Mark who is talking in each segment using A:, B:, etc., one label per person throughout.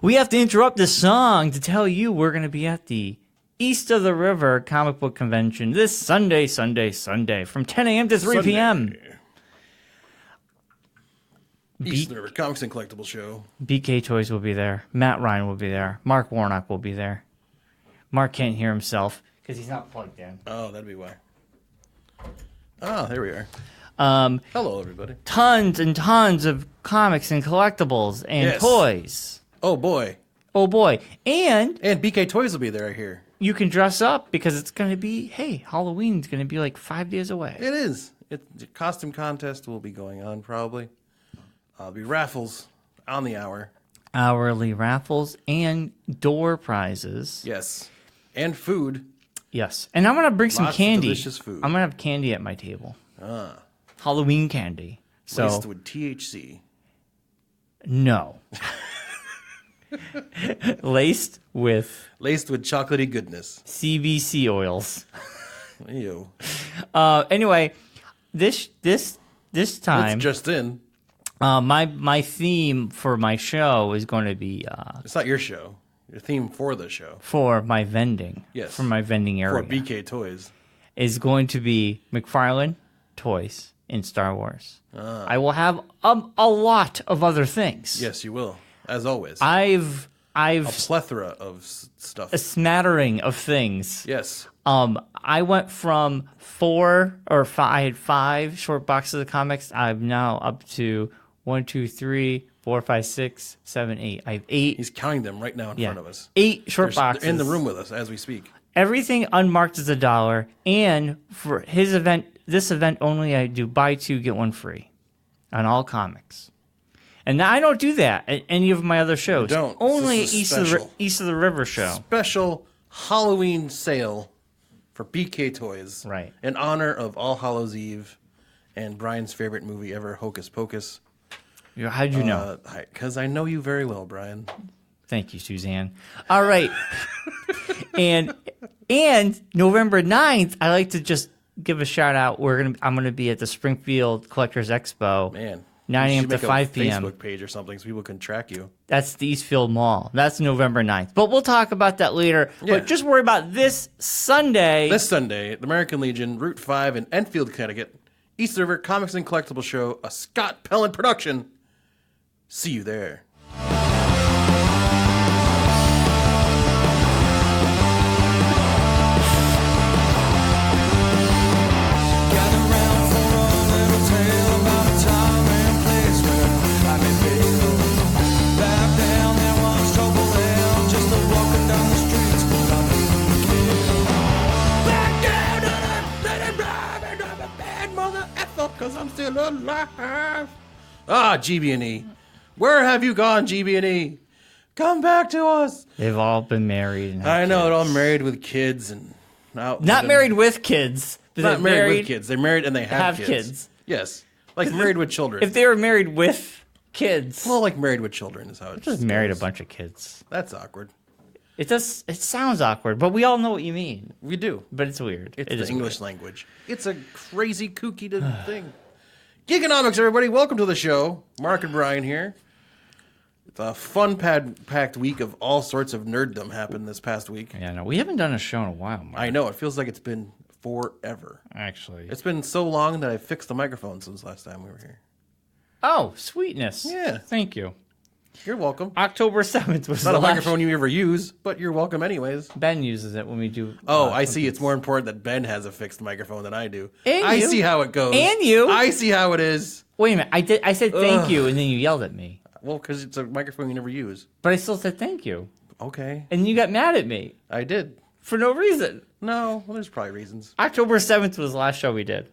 A: We have to interrupt this song to tell you we're going to be at the East of the River Comic Book Convention this Sunday from 10 a.m. to 3 p.m.
B: East of the River Comics and Collectibles Show.
A: BK Toys will be there. Matt Ryan will be there. Mark Warnock will be there. Mark can't hear himself because he's not plugged in.
B: Oh, that'd be why. Oh, there we are. Hello, everybody.
A: Tons and tons of comics and collectibles and toys.
B: Oh, boy.
A: Oh, boy. And
B: BK Toys will be there, I hear.
A: You can dress up because it's going to be, Halloween's going to be like 5 days away.
B: It is. The costume contest will be going on probably. There'll be raffles on the hour.
A: Hourly raffles and door prizes.
B: Yes. And food.
A: Yes. And I'm going to bring some candy.
B: Delicious food.
A: I'm going to have candy at my table. Halloween candy.
B: Laced with THC.
A: No. Laced with
B: chocolatey goodness.
A: CBC oils.
B: Ew.
A: Anyway, this time
B: it's just in.
A: My theme for my show is going to be
B: it's not your show. Your theme for the show.
A: For my vending.
B: Yes.
A: For my vending area.
B: For BK Toys.
A: Is going to be McFarlane Toys in Star Wars. I will have a lot of other things.
B: Yes, you will. As always.
A: I've
B: a plethora of stuff.
A: A smattering of things.
B: Yes.
A: I went from 4 or 5. I had 5 short boxes of comics. I'm now up to 1, 2, 3, 4, 5, 6, 7, 8. I have 8.
B: He's counting them right now in front of us.
A: 8 short boxes.
B: They're in the room with us as we speak.
A: Everything unmarked is $1. And for his event, this event only, I do buy 2, get 1 free on all comics. And I don't do that at any of my other shows.
B: You don't.
A: Only East of the River show.
B: Special Halloween sale for BK Toys.
A: Right.
B: In honor of All Hallows Eve and Brian's favorite movie ever, Hocus Pocus.
A: How'd you know?
B: Because I know you very well, Brian.
A: Thank you, Suzanne. All right. and November 9th, I like to just give a shout out. I'm gonna be at the Springfield Collectors Expo.
B: Man.
A: 9 a.m. to 5 p.m.
B: Facebook page or something so people can track you.
A: That's the Eastfield Mall. That's November 9th. But we'll talk about that later. Yeah. But just worry about this Sunday.
B: This Sunday, the American Legion, Route 5 in Enfield, Connecticut. East River Comics and Collectibles Show, a Scott Pellin production. See you there. Because I'm still alive. GB&E. Where have you gone, GB&E? Come back to us.
A: They've all been married.
B: I know, they're all married with kids. And
A: not married with kids.
B: Not married with kids. They're married and they have kids. Yes. Like married with children.
A: If they were married with kids.
B: Well, like married with children is how it
A: just married a bunch of kids.
B: That's awkward.
A: It sounds awkward, but we all know what you mean.
B: We do.
A: But it's weird.
B: It's the English language. It's a crazy, kooky thing. Geekonomics, everybody. Welcome to the show. Marc and Bryon here. It's a fun-packed week of all sorts of nerddom happened this past week.
A: Yeah, no, we haven't done a show in a while, Mark.
B: I know. It feels like it's been forever.
A: Actually.
B: It's been so long that I fixed the microphone since last time we were here.
A: Oh, sweetness.
B: Yeah.
A: Thank you.
B: You're welcome.
A: October 7th was
B: not a microphone you ever use, but you're welcome anyways.
A: Ben uses it when we do.
B: Oh, I see. It's more important that Ben has a fixed microphone than I do.
A: And
B: I
A: you.
B: see how it goes.
A: And you.
B: I see how it is.
A: Wait a minute. I said thank you, and then you yelled at me.
B: Well, because it's a microphone you never use.
A: But I still said thank you.
B: Okay.
A: And you got mad at me.
B: I did.
A: For no reason.
B: No, well, there's probably reasons.
A: October 7th was the last show we did.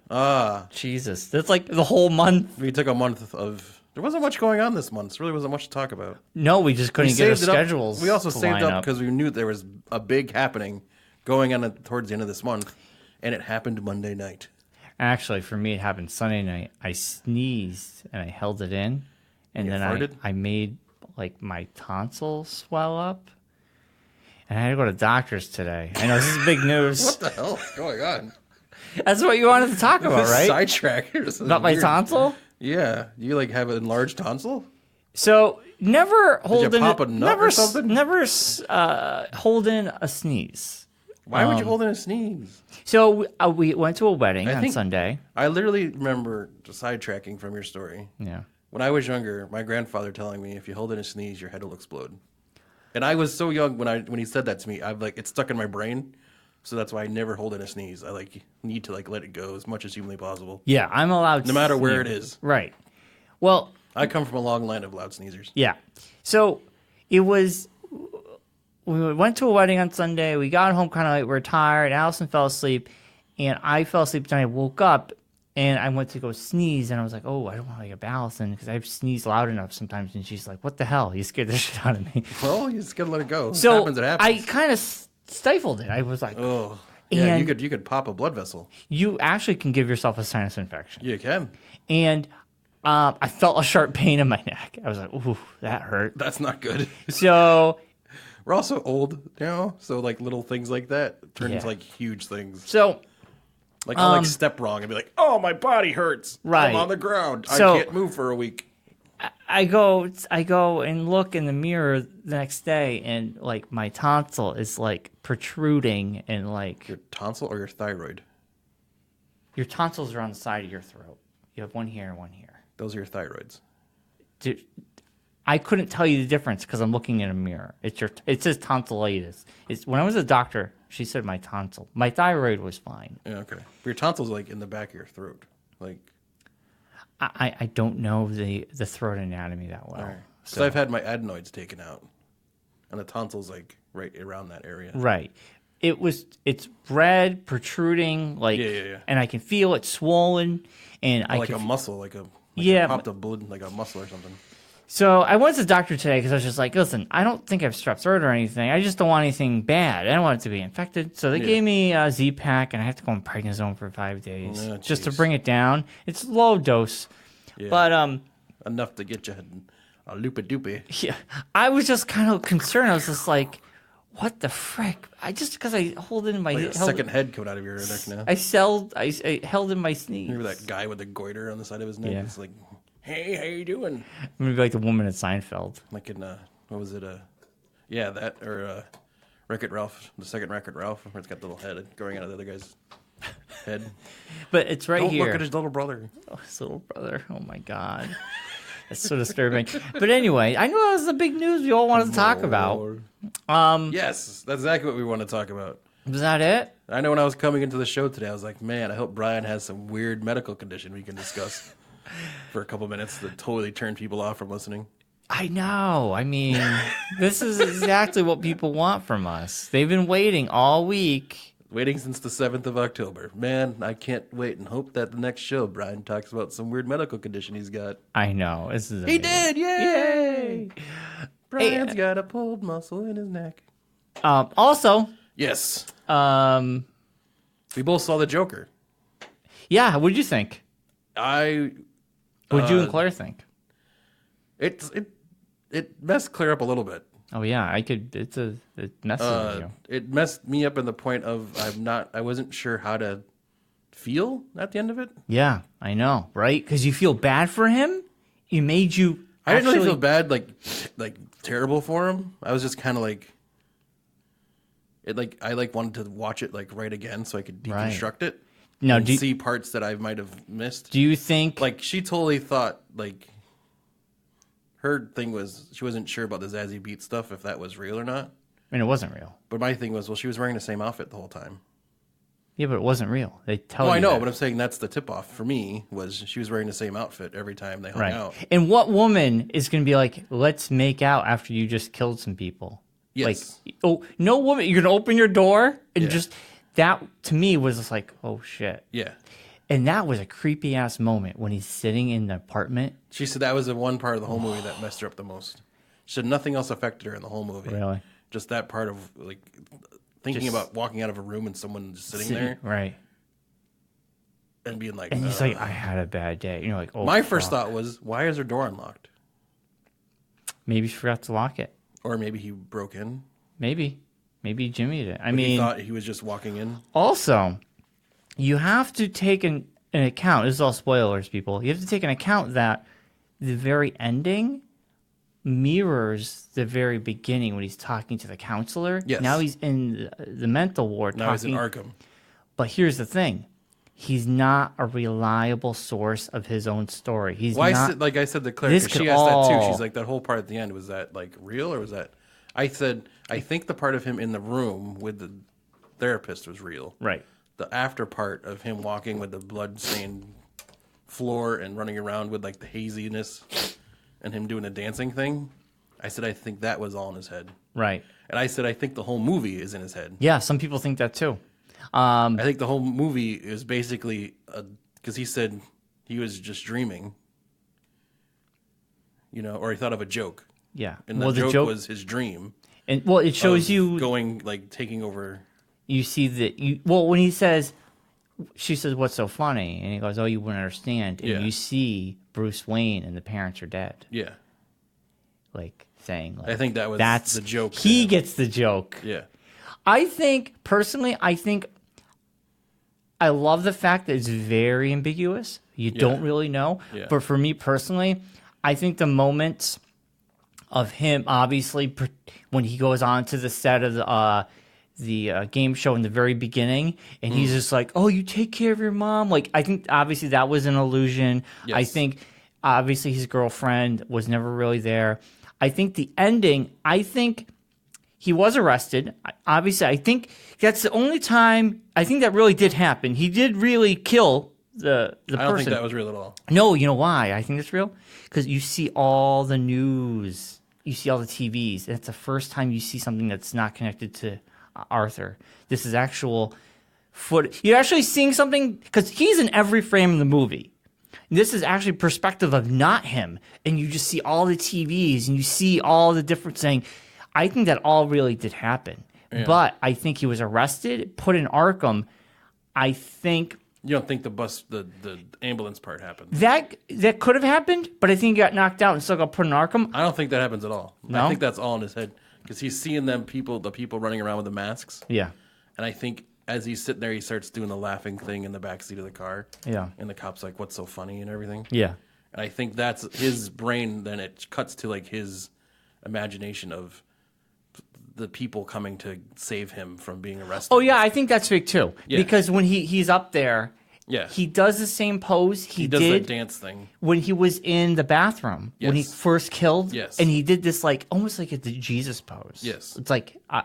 A: Jesus. That's like the whole month.
B: We took a month of... There wasn't much going on this month. There really wasn't much to talk about.
A: No, we just couldn't get our schedules.
B: We also saved up because we knew there was a big happening going on towards the end of this month, and it happened Monday night.
A: Actually, for me, it happened Sunday night. I sneezed, and I held it in, and then I made like my tonsil swell up, and I had to go to doctors today. I know, this is big news.
B: What the hell is going on?
A: That's what you wanted to talk about, right?
B: Sidetrack.
A: About my tonsil?
B: Yeah. You like have an enlarged tonsil?
A: So Never hold in
B: pop a nut or something?
A: Never hold in a sneeze.
B: Why would you hold in a sneeze?
A: So we went to a wedding on Sunday.
B: I literally remember sidetracking from your story.
A: Yeah.
B: When I was younger, my grandfather telling me if you hold in a sneeze, your head will explode. And I was so young when he said that to me. It's stuck in my brain. So that's why I never hold in a sneeze. I need to let it go as much as humanly possible.
A: Yeah, I'm allowed
B: no matter where it is.
A: Right. Well,
B: I come from a long line of loud sneezers.
A: Yeah. So we went to a wedding on Sunday. We got home kind of late. We were tired. Allison fell asleep, and I fell asleep. Then I woke up, and I went to go sneeze, and I was like, oh, I don't want to wake up Allison because I've sneezed loud enough sometimes. And she's like, what the hell? You scared the shit out of me.
B: Well, you just got to let it go.
A: So
B: it happens.
A: I kind of stifled it. I was like,
B: oh. Yeah, you could pop a blood vessel.
A: You actually can give yourself a sinus infection.
B: You can.
A: And I felt a sharp pain in my neck. I was like, ooh, that hurt.
B: That's not good.
A: So
B: we're also old now, so little things like that turn into huge things.
A: So
B: I'll step wrong and be like, oh, my body hurts.
A: Right.
B: I'm on the ground.
A: So,
B: I can't move for a week.
A: I go and look in the mirror the next day, and my tonsil is protruding, and
B: your tonsil or your thyroid?
A: Your tonsils are on the side of your throat. You have one here and one here.
B: Those are your thyroids.
A: Dude, I couldn't tell you the difference because I'm looking in a mirror. It says tonsillitis. When I was a doctor, she said my tonsil. My thyroid was fine.
B: Yeah, okay. But your tonsil's in the back of your throat.
A: I don't know the throat anatomy that well.
B: Right. So I've had my adenoids taken out, and the tonsil's right around that area.
A: Right. It's red, protruding,
B: yeah.
A: and I can feel it swollen, and I can
B: a muscle, popped a blood, like a muscle or something.
A: So I went to the doctor today because I was just like, listen, I don't think I have strep throat or anything. I just don't want anything bad. I don't want it to be infected. So they gave me a Z-Pack, and I have to go on prednisone for 5 days just to bring it down. It's low dose, but
B: enough to get you a loopy-doopy.
A: Yeah, I was just kind of concerned. I was just like, what the frick? Because I hold it in my
B: second head coming out of your neck now.
A: I held in my sneeze.
B: Remember that guy with the goiter on the side of his neck? Yeah. It's like, hey, how you doing?
A: I'm gonna be like the woman at Seinfeld.
B: Like in what was it? That or Wreck-It Ralph, the second Wreck-It Ralph, where it's got the little head growing out of the other guy's head.
A: But it's right here.
B: Don't look at his little brother.
A: Oh, his little brother. Oh my God, that's so disturbing. But anyway, I know that was the big news we all wanted to talk about.
B: Yes, that's exactly what we want to talk about.
A: Was that it?
B: I know when I was coming into the show today, I was like, man, I hope Brian has some weird medical condition we can discuss for a couple minutes that totally turn people off from listening.
A: I know. I mean, this is exactly what people want from us. They've been waiting all week.
B: Waiting since the 7th of October. Man, I can't wait and hope that the next show, Brian talks about some weird medical condition he's got.
A: I know. This is
B: amazing. He did! Yay! Brian's got a pulled muscle in his neck.
A: Also.
B: Yes. We both saw the Joker.
A: Yeah, what'd you think?
B: What'd
A: you and Claire think?
B: It messed Claire up a little bit.
A: Oh yeah, it messes with you.
B: It messed me up in the point of I wasn't sure how to feel at the end of it.
A: Yeah, I know, right? Because you feel bad for him. It made you.
B: I didn't really feel bad, like terrible for him. I was just kind of I wanted to watch it right again so I could deconstruct it.
A: No,
B: and see parts that I might have missed.
A: Do you think
B: she totally thought her thing was she wasn't sure about the Zazie Beetz stuff, if that was real or not.
A: I mean, it wasn't real.
B: But my thing was, she was wearing the same outfit the whole time.
A: Yeah, but it wasn't real. They tell you.
B: I know, but I'm saying that's the tip-off for me, was she was wearing the same outfit every time they hung out.
A: And what woman is going to be like, let's make out after you just killed some people?
B: Yes.
A: No woman. You're going to open your door and just... That, to me, was just like, oh, shit.
B: Yeah.
A: And that was a creepy-ass moment when he's sitting in the apartment.
B: She said that was the one part of the whole movie that messed her up the most. She said nothing else affected her in the whole movie.
A: Really?
B: Just that part of, thinking about walking out of a room and someone just sitting there.
A: Right.
B: And being like...
A: And he's like, I had a bad day. You're like, oh,
B: my first thought was, why is her door unlocked?
A: Maybe she forgot to lock it.
B: Or maybe he broke in.
A: Maybe Jimmy did.
B: He thought he was just walking in.
A: Also, you have to take an account. This is all spoilers, people. You have to take an account that the very ending mirrors the very beginning when he's talking to the counselor.
B: Yes.
A: Now he's in the mental ward.
B: Now he's in Arkham.
A: But here's the thing. He's not a reliable source of his own story. He's not.
B: Like I said to Claire, because she asked that too. She's like, that whole part at the end, was that like real or was that? I said, I think the part of him in the room with the therapist was real.
A: Right.
B: The after part of him walking with the blood-stained floor and running around with like the haziness and him doing the dancing thing, I said, I think that was all in his head.
A: Right.
B: And I said, I think the whole movie is in his head.
A: Yeah, some people think that too.
B: I think the whole movie is basically, because he said he was just dreaming, or he thought of a joke.
A: Yeah.
B: And the joke was his dream.
A: And it shows you
B: going, like, taking over.
A: You see that, when he says, she says, what's so funny? And he goes, oh, you wouldn't understand. And you see Bruce Wayne and the parents are dead.
B: Yeah.
A: Like, saying, like,
B: I think that was the joke.
A: He gets the joke.
B: Yeah.
A: I think, personally, I love the fact that it's very ambiguous. You don't really know. Yeah. But for me personally, I think the moments of him, obviously, when he goes on to the set of the game show in the very beginning, and he's just like, oh, you take care of your mom. Like, I think, obviously, that was an illusion. Yes. I think, obviously, his girlfriend was never really there. I think the ending, he was arrested. Obviously, I think that's the only time I think that really did happen. He did really kill the person.
B: I don't think that was real at all.
A: No, you know why I think it's real? Because you see all the news. You see all the TVs. And it's the first time you see something that's not connected to Arthur. This is actual footage. You're actually seeing something, because he's in every frame of the movie. This is actually perspective of not him. And you just see all the TVs, and you see all the different things. I think that all really did happen. Yeah. But I think he was arrested, put in Arkham. I think...
B: You don't think the ambulance part happened?
A: That could have happened, but I think he got knocked out and still got put in Arkham.
B: I don't think that happens at all.
A: No?
B: I think that's all in his head. Because he's seeing the people running around with the masks.
A: Yeah.
B: And I think as he's sitting there, he starts doing the laughing thing in the backseat of the car.
A: Yeah.
B: And the cop's like, what's so funny and everything.
A: Yeah.
B: And I think that's his brain, then it cuts to like his imagination of the people coming to save him from being arrested.
A: Oh, yeah, I think that's big too.
B: Yeah.
A: Because when he's up there, he does the same pose he
B: does
A: did
B: that dance thing
A: when he was in the bathroom, when he first killed.
B: Yes.
A: And he did this like almost like a Jesus pose.
B: Yes.
A: It's like, I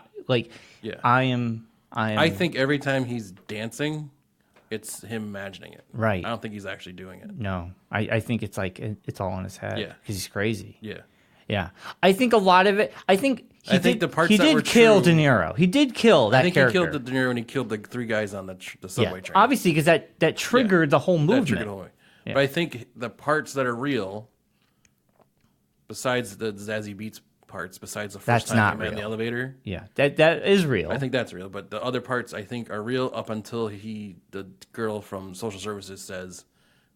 A: am.
B: I think every time he's dancing, it's him imagining it.
A: Right.
B: I don't think he's actually doing it.
A: No. I think it's like, it's all in his head.
B: Yeah.
A: Because he's crazy.
B: Yeah.
A: Yeah. I think a lot of it, I think
B: the parts that were
A: kill
B: true,
A: De Niro. He did kill that character.
B: I think he killed De Niro when he killed the three guys on the subway train.
A: Obviously, because that triggered the whole movement. That triggered the whole way.
B: Yeah. But I think the parts that are real, besides the Zazie Beetz parts, besides the first time he ran the elevator.
A: Yeah, that is real.
B: I think that's real. But the other parts, I think, are real up until the girl from social services says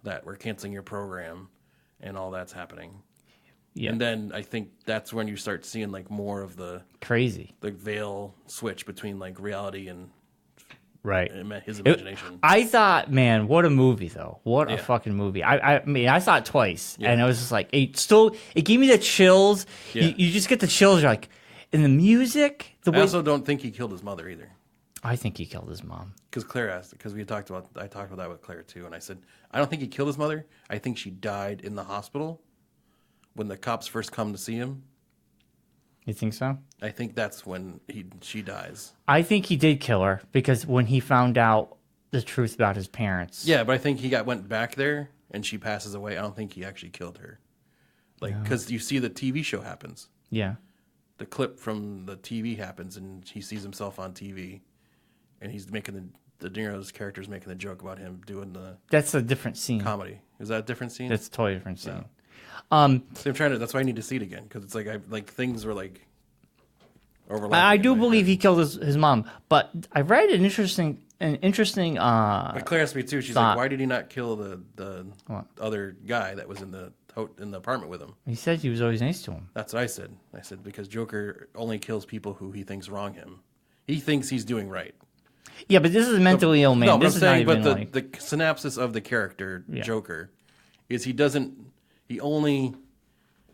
B: that we're canceling your program and all that's happening. Yeah. And then I think that's when you start seeing like more of the veil switch between like reality and his imagination.
A: I thought, man, what a movie though! What a fucking movie! I mean, I saw it twice, and it was just like it gave me the chills. Yeah. You just get the chills. You're like, in the music.
B: I also don't think he killed his mother either.
A: I think he killed his mom.
B: Because Claire asked, because I talked about that with Claire too, and I said I don't think he killed his mother. I think she died in the hospital when the cops first come to see him.
A: You think so?
B: I think that's when she dies.
A: I think he did kill her because when he found out the truth about his parents.
B: Yeah, but I think he went back there and she passes away. I don't think he actually killed her. Like, because you see the TV show happens.
A: Yeah.
B: The clip from the TV happens and he sees himself on TV and he's making the De Niro's character's making the joke about him doing the...
A: That's a different scene.
B: Comedy. Is that a different scene?
A: That's a totally different scene.
B: No. So I'm trying to. That's why I need to see it again because it's like things were like overlapping.
A: I do believe he killed his mom, but I read an interesting.
B: But Claire asked me too. She's like, "Why did he not kill the other guy that was in the apartment with him?"
A: He said he was always nice to him.
B: That's what I said. I said because Joker only kills people who he thinks wrong him. He thinks he's doing right.
A: Yeah, but this is a mentally ill man.
B: No,
A: this
B: I'm saying, but the synopsis of the character Joker is he only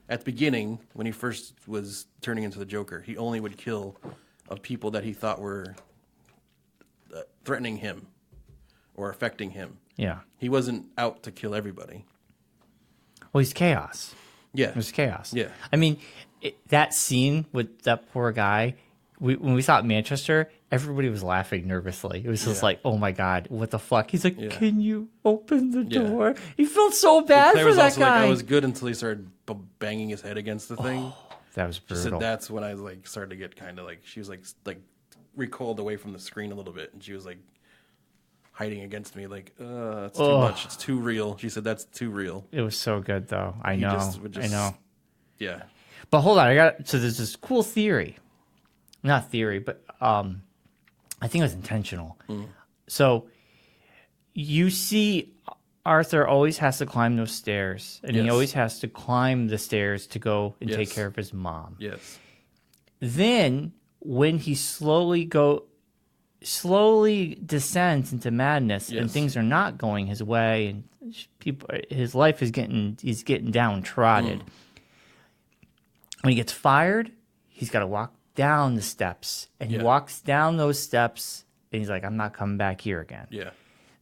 B: at the beginning, when he first was turning into the Joker, he only would kill of people that he thought were threatening him or affecting him.
A: Yeah.
B: He wasn't out to kill everybody.
A: Well, he's chaos.
B: Yeah.
A: It was chaos.
B: Yeah.
A: I mean, that scene with that poor guy, when we saw it in Manchester, everybody was laughing nervously. It was just like, oh my God, what the fuck? He's like, can you open the door? He felt so bad for that guy.
B: Like, I was good until he started banging his head against the thing.
A: That was brutal.
B: She said that's when I like started to get kind of like, she was like recoiled away from the screen a little bit, and she was like hiding against me, like, it's too much. It's too real. She said that's too real.
A: It was so good though. I know. I know.
B: Yeah.
A: But hold on, so there's this cool theory. Not theory, but I think it was intentional. So you see Arthur always has to climb those stairs, and he always has to climb the stairs to go and take care of his mom.
B: Yes.
A: Then when he slowly descends into madness and things are not going his way, and his life is getting downtrodden. When he gets fired, he's got to walk down the steps, and he walks down those steps, and he's like, I'm not coming back here again.
B: Yeah.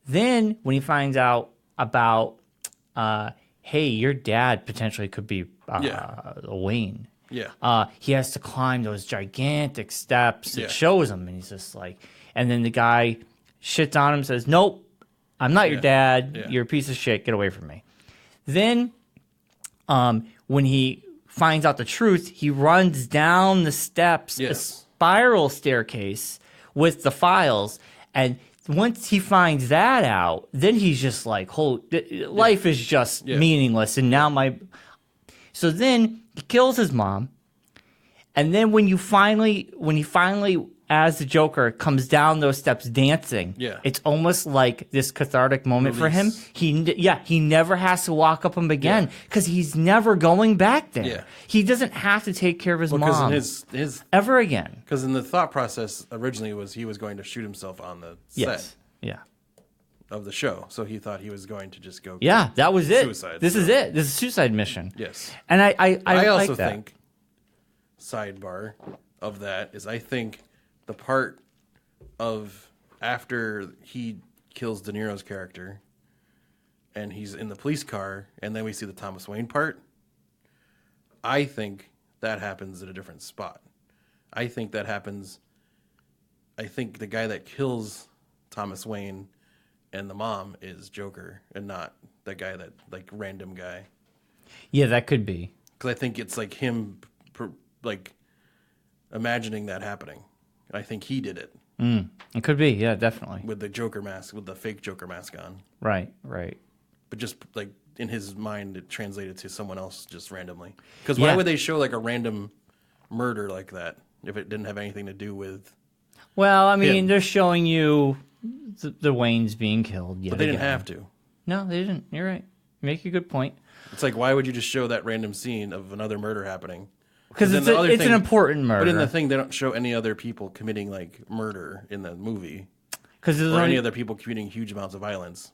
A: Then when he finds out about, hey, your dad potentially could be Wayne.
B: Yeah.
A: He has to climb those gigantic steps. It shows him, and he's just like, and then the guy shits on him, says, nope, I'm not your dad.
B: Yeah.
A: You're a piece of shit. Get away from me. Then when he finds out the truth, he runs down the steps, a spiral staircase with the files, and once he finds that out, then he's just like, life is just meaningless, and now so then he kills his mom, and then when he finally as the Joker comes down those steps dancing, it's almost like this cathartic moment for him. He never has to walk up them again because he's never going back there.
B: Yeah.
A: He doesn't have to take care of his mom
B: his
A: ever again.
B: Because in the thought process originally was he was going to shoot himself on the set of the show, so he thought he was going to just go.
A: Yeah, that was it.
B: Suicide.
A: This is it. This is a suicide mission.
B: Yes,
A: and I
B: also
A: like that.
B: think sidebar of that is I think the part of after he kills De Niro's character and he's in the police car and then we see the Thomas Wayne part, I think that happens at a different spot. I think that happens, I think the guy that kills Thomas Wayne and the mom is Joker and not the guy that, like, random guy.
A: Yeah, that could be.
B: Because I think it's like him, like, imagining that happening. I think he did it.
A: It could be, yeah, definitely.
B: With the Joker mask, with the fake Joker mask on.
A: Right.
B: But just, like, in his mind, it translated to someone else just randomly. Because why would they show, like, a random murder like that if it didn't have anything to do with
A: Well, I mean, they're showing you the Waynes being killed yet
B: But they didn't
A: again.
B: have to.
A: No, they didn't. You're right. You make a good point.
B: It's like, why would you just show that random scene of another murder happening?
A: Because it's an important murder.
B: But in the thing, they don't show any other people committing, like, murder in the movie.
A: Because
B: or any other people committing huge amounts of violence.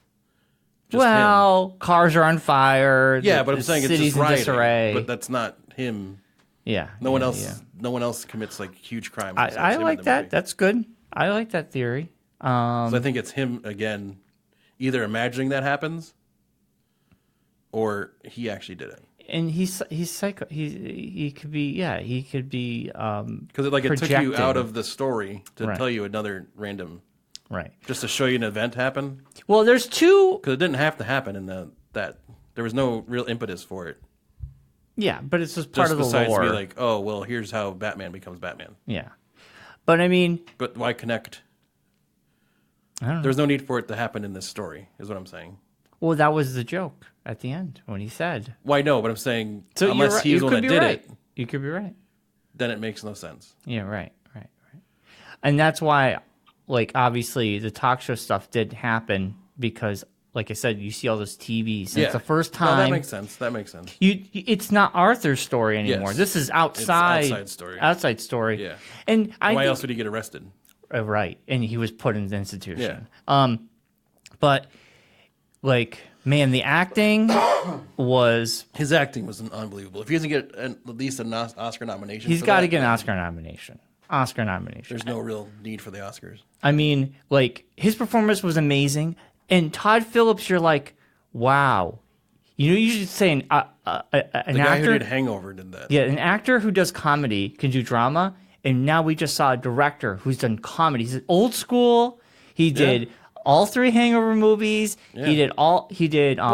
A: Just cars are on fire.
B: Yeah, but I'm saying it's just rioting.
A: Disarray.
B: But that's not him.
A: Yeah.
B: No one else commits, like, huge crimes.
A: I like that. That's good. I like that theory.
B: So I think it's him again, either imagining that happens, or he actually did it.
A: And he's psycho. He could be he could be
B: because it took you out of the story to tell you another random just to show you an event happen.
A: Well, there's two
B: because it didn't have to happen in that there was no real impetus for it.
A: Yeah, but it's just part of the lore.
B: Besides be like, oh well, here's how Batman becomes Batman.
A: Yeah, but I mean,
B: but why connect?
A: I don't know.
B: There's no need for it to happen in this story, is what I'm saying.
A: Well, that was the joke at the end when he said.
B: Well, I know, but I'm saying
A: so
B: unless he's the one that did it.
A: You could be right.
B: Then it makes no sense.
A: Yeah, right. And that's why, like, obviously the talk show stuff did happen because, like I said, you see all those TVs. It's the first time.
B: No, that makes sense.
A: It's not Arthur's story anymore.
B: Yes.
A: This is outside
B: story.
A: Outside story.
B: Yeah.
A: And
B: why else would he get arrested?
A: Right. And he was put in the institution. Yeah. But Like, man, the acting was...
B: His acting was unbelievable. If he doesn't get at least an Oscar nomination,
A: he's got to get an Oscar nomination. Oscar nomination.
B: There's no real need for the Oscars.
A: I mean, like, his performance was amazing. And Todd Phillips, you're like, wow. You usually say an
B: guy
A: actor
B: who did Hangover did that.
A: Yeah, an actor who does comedy can do drama. And now we just saw a director who's done comedy. He's old school. He did all 3 Hangover movies. Yeah. He did
B: it's
A: War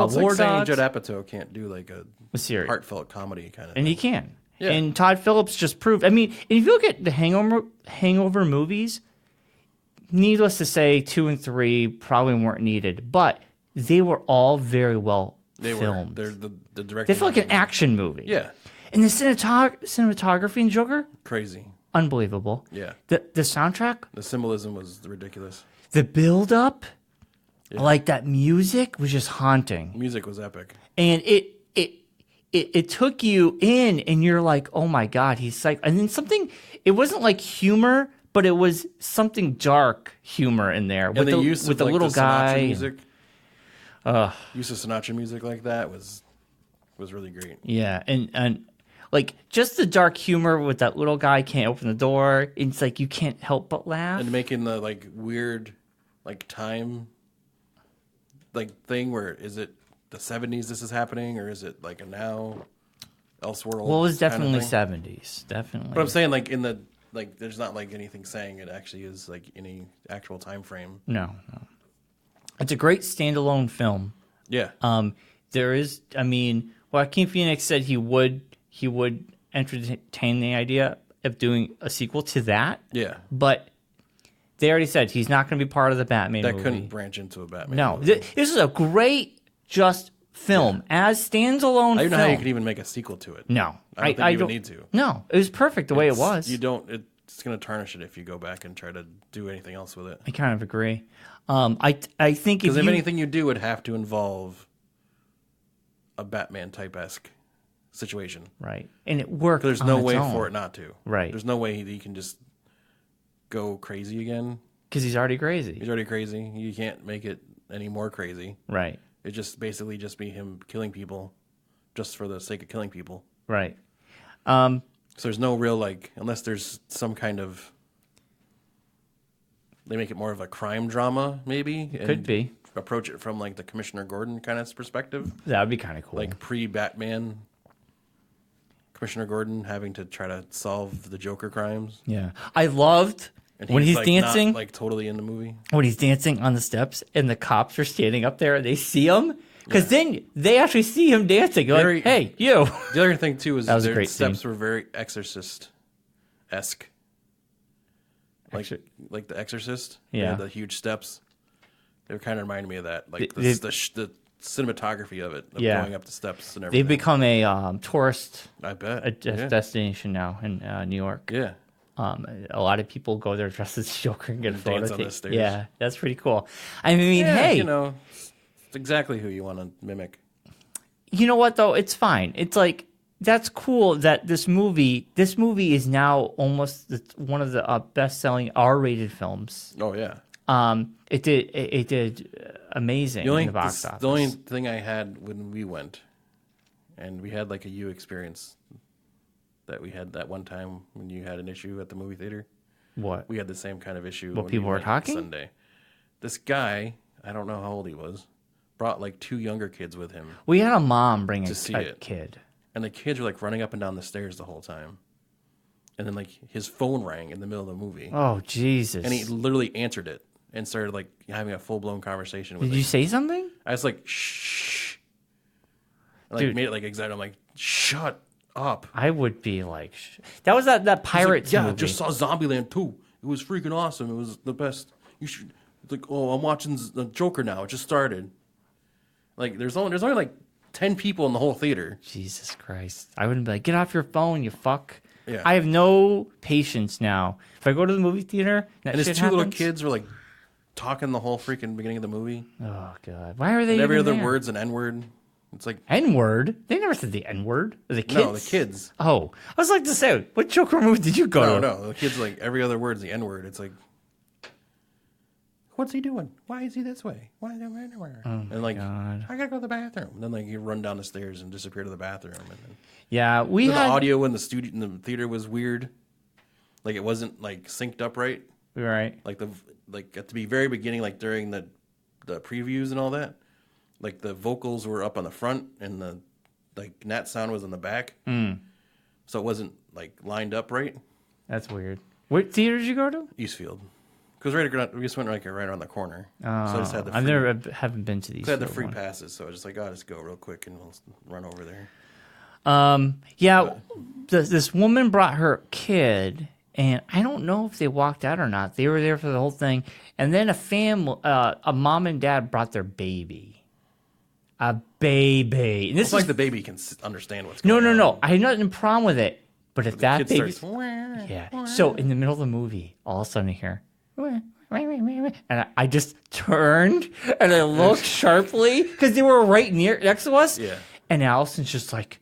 B: like saying
A: Dogs.
B: Judd Apatow can't do like a heartfelt comedy kind of thing.
A: And he can.
B: Yeah.
A: And Todd Phillips just proved. I mean, if you look at the Hangover movies, needless to say, 2 and 3 probably weren't needed, but they were all very well filmed.
B: They're the director.
A: They feel like an action movie.
B: Yeah.
A: And the cinematography in Joker,
B: crazy,
A: unbelievable.
B: Yeah.
A: The soundtrack,
B: the symbolism was ridiculous.
A: The build up, like that music was just haunting.
B: Music was epic,
A: and it took you in, and you're like, oh my god, he's like, and then something. It wasn't like humor, but it was something dark humor in there with the little guy.
B: Music. Use of Sinatra music like that was really great.
A: Yeah, and like just the dark humor with that little guy can't open the door. It's like you can't help but laugh.
B: And making the like weird, like time, like thing where is it the 70s this is happening or is it like a now, Elseworld?
A: Well, it was definitely 70s, definitely.
B: But I'm saying like in the like there's not like anything saying it actually is like any actual time frame.
A: No. It's a great standalone film.
B: Yeah.
A: There is, I mean, Joaquin Phoenix said he would entertain the idea of doing a sequel to that.
B: Yeah.
A: But they already said he's not going to be part of the Batman movie.
B: That couldn't branch into a Batman
A: movie.
B: No.
A: This is a great just film. Yeah. As standalone
B: I don't know
A: how
B: you could even make a sequel to it.
A: No.
B: I don't think you need to.
A: No. It was perfect the way it was.
B: It's going to tarnish it if you go back and try to do anything else with it.
A: I kind of agree. I think
B: if anything you do would have to involve a Batman type-esque situation.
A: Right. And it worked.
B: There's no way for it not to.
A: Right.
B: There's no way he can just go crazy again.
A: Because he's already crazy.
B: He's already crazy. You can't make it any more crazy.
A: Right.
B: It just basically just be him killing people just for the sake of killing people.
A: Right.
B: So there's no real like, unless there's some kind of, they make it more of a crime drama maybe.
A: Could be.
B: Approach it from like the Commissioner Gordon kind of perspective.
A: That would be kind of cool.
B: Like pre-Batman Commissioner Gordon having to try to solve the Joker crimes.
A: Yeah. I loved when he's
B: like
A: dancing.
B: Not, like totally in the movie.
A: When he's dancing on the steps and the cops are standing up there and they see him. Because then they actually see him dancing. You're like, hey, you.
B: The other thing too is their steps
A: scene.
B: Were very Exorcist-esque. Like the Exorcist.
A: Yeah.
B: The huge steps. They kind of reminded me of that. Like the cinematography of it, of going up the steps and everything.
A: They've become a tourist destination now in New York.
B: Yeah.
A: A lot of people go there dressed as Joker and get a photo.
B: Dance on the stairs.
A: Yeah, that's pretty cool. I mean, hey.
B: You know, it's exactly who you want to mimic.
A: You know what, though? It's fine. It's like, that's cool that this movie is now almost one of the best-selling R-rated films.
B: Oh, yeah.
A: It did amazing in the box office.
B: The only thing I had when we went, and we had like a you experience that we had that one time when you had an issue at the movie theater.
A: What?
B: We had the same kind of issue.
A: What, people were talking?
B: Sunday. This guy, I don't know how old he was, brought like 2 younger kids with him.
A: We had a mom bring a kid.
B: And the kids were like running up and down the stairs the whole time. And then like his phone rang in the middle of the movie.
A: Oh, Jesus.
B: And he literally answered it and started like having a full-blown conversation with
A: Did you say something?
B: I was like, shh. And like made it like excited. I'm like, shut up.
A: I would be like, that was that Pirates movie.
B: I just saw Zombieland 2. It was freaking awesome. It was the best. You should. It's like, oh, I'm watching the Joker now. It just started. Like there's only like 10 people in the whole theater.
A: Jesus Christ. I wouldn't be like, get off your phone, you fuck.
B: Yeah.
A: I have no patience now. If I go to the movie theater and
B: his 2 little kids were like talking the whole freaking beginning of the movie.
A: Oh, God. Why are they
B: every other
A: there?
B: word's an N-word. It's like...
A: N-word? They never said the N-word. The kids?
B: No, the kids.
A: Oh. I was like to say, what Joker movie did you go to?
B: No. The kids like every other word's the N-word. It's like... what's he doing? Why is he this way? Why is he anywhere? And like,
A: God.
B: I gotta go to the bathroom. And then like you run down the stairs and disappear to the bathroom. And then
A: Yeah,
B: the audio in the theater was weird. Like it wasn't like synced up right.
A: Right.
B: Like at the very beginning, like during the previews and all that, like the vocals were up on the front and the like nat sound was on the back. So it wasn't like lined up right.
A: That's weird. What theater did you go to?
B: Eastfield. Because we just went right around the corner. So I just had the
A: haven't been to these.
B: I had the free passes, so I was just like, just go real quick and we'll run over there.
A: This woman brought her kid, and I don't know if they walked out or not. They were there for the whole thing, and then a mom and dad brought their baby. A baby. And
B: it's like the baby can understand what's going on.
A: No. I had nothing problem with it. But if that baby...
B: Yeah.
A: So in the middle of the movie, all of a sudden I hear... And I just turned and I looked sharply because they were right next to us.
B: Yeah.
A: And Allison's just like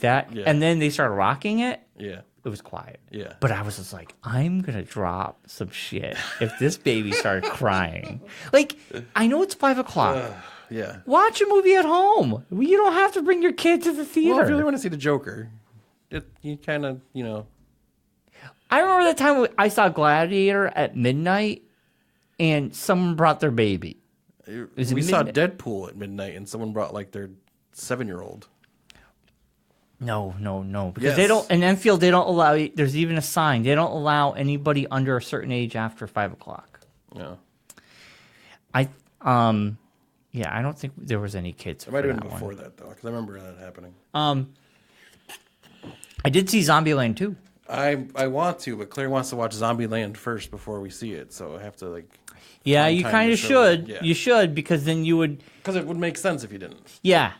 A: that. Yeah. And then they started rocking it.
B: Yeah.
A: It was quiet.
B: Yeah.
A: But I was just like, I'm going to drop some shit if this baby started crying. Like, I know it's 5 o'clock.
B: Yeah.
A: Watch a movie at home. You don't have to bring your kid to the theater.
B: Well, if you really want to see the Joker, you kind of,
A: I remember the time I saw Gladiator at midnight, and someone brought their baby.
B: We saw Deadpool at midnight, and someone brought like their 7-year-old.
A: No, because they don't. In Enfield, they don't allow. There's even a sign. They don't allow anybody under a certain age after 5 o'clock.
B: Yeah.
A: I don't think there was any kids.
B: It might have been before that though, because I remember that happening.
A: I did see Zombieland too.
B: I want to, but Claire wants to watch Zombieland first before we see it, so I have to like.
A: Yeah, you kind of should.
B: Yeah.
A: You should, because then you would.
B: Because it would make sense if you didn't.
A: Yeah,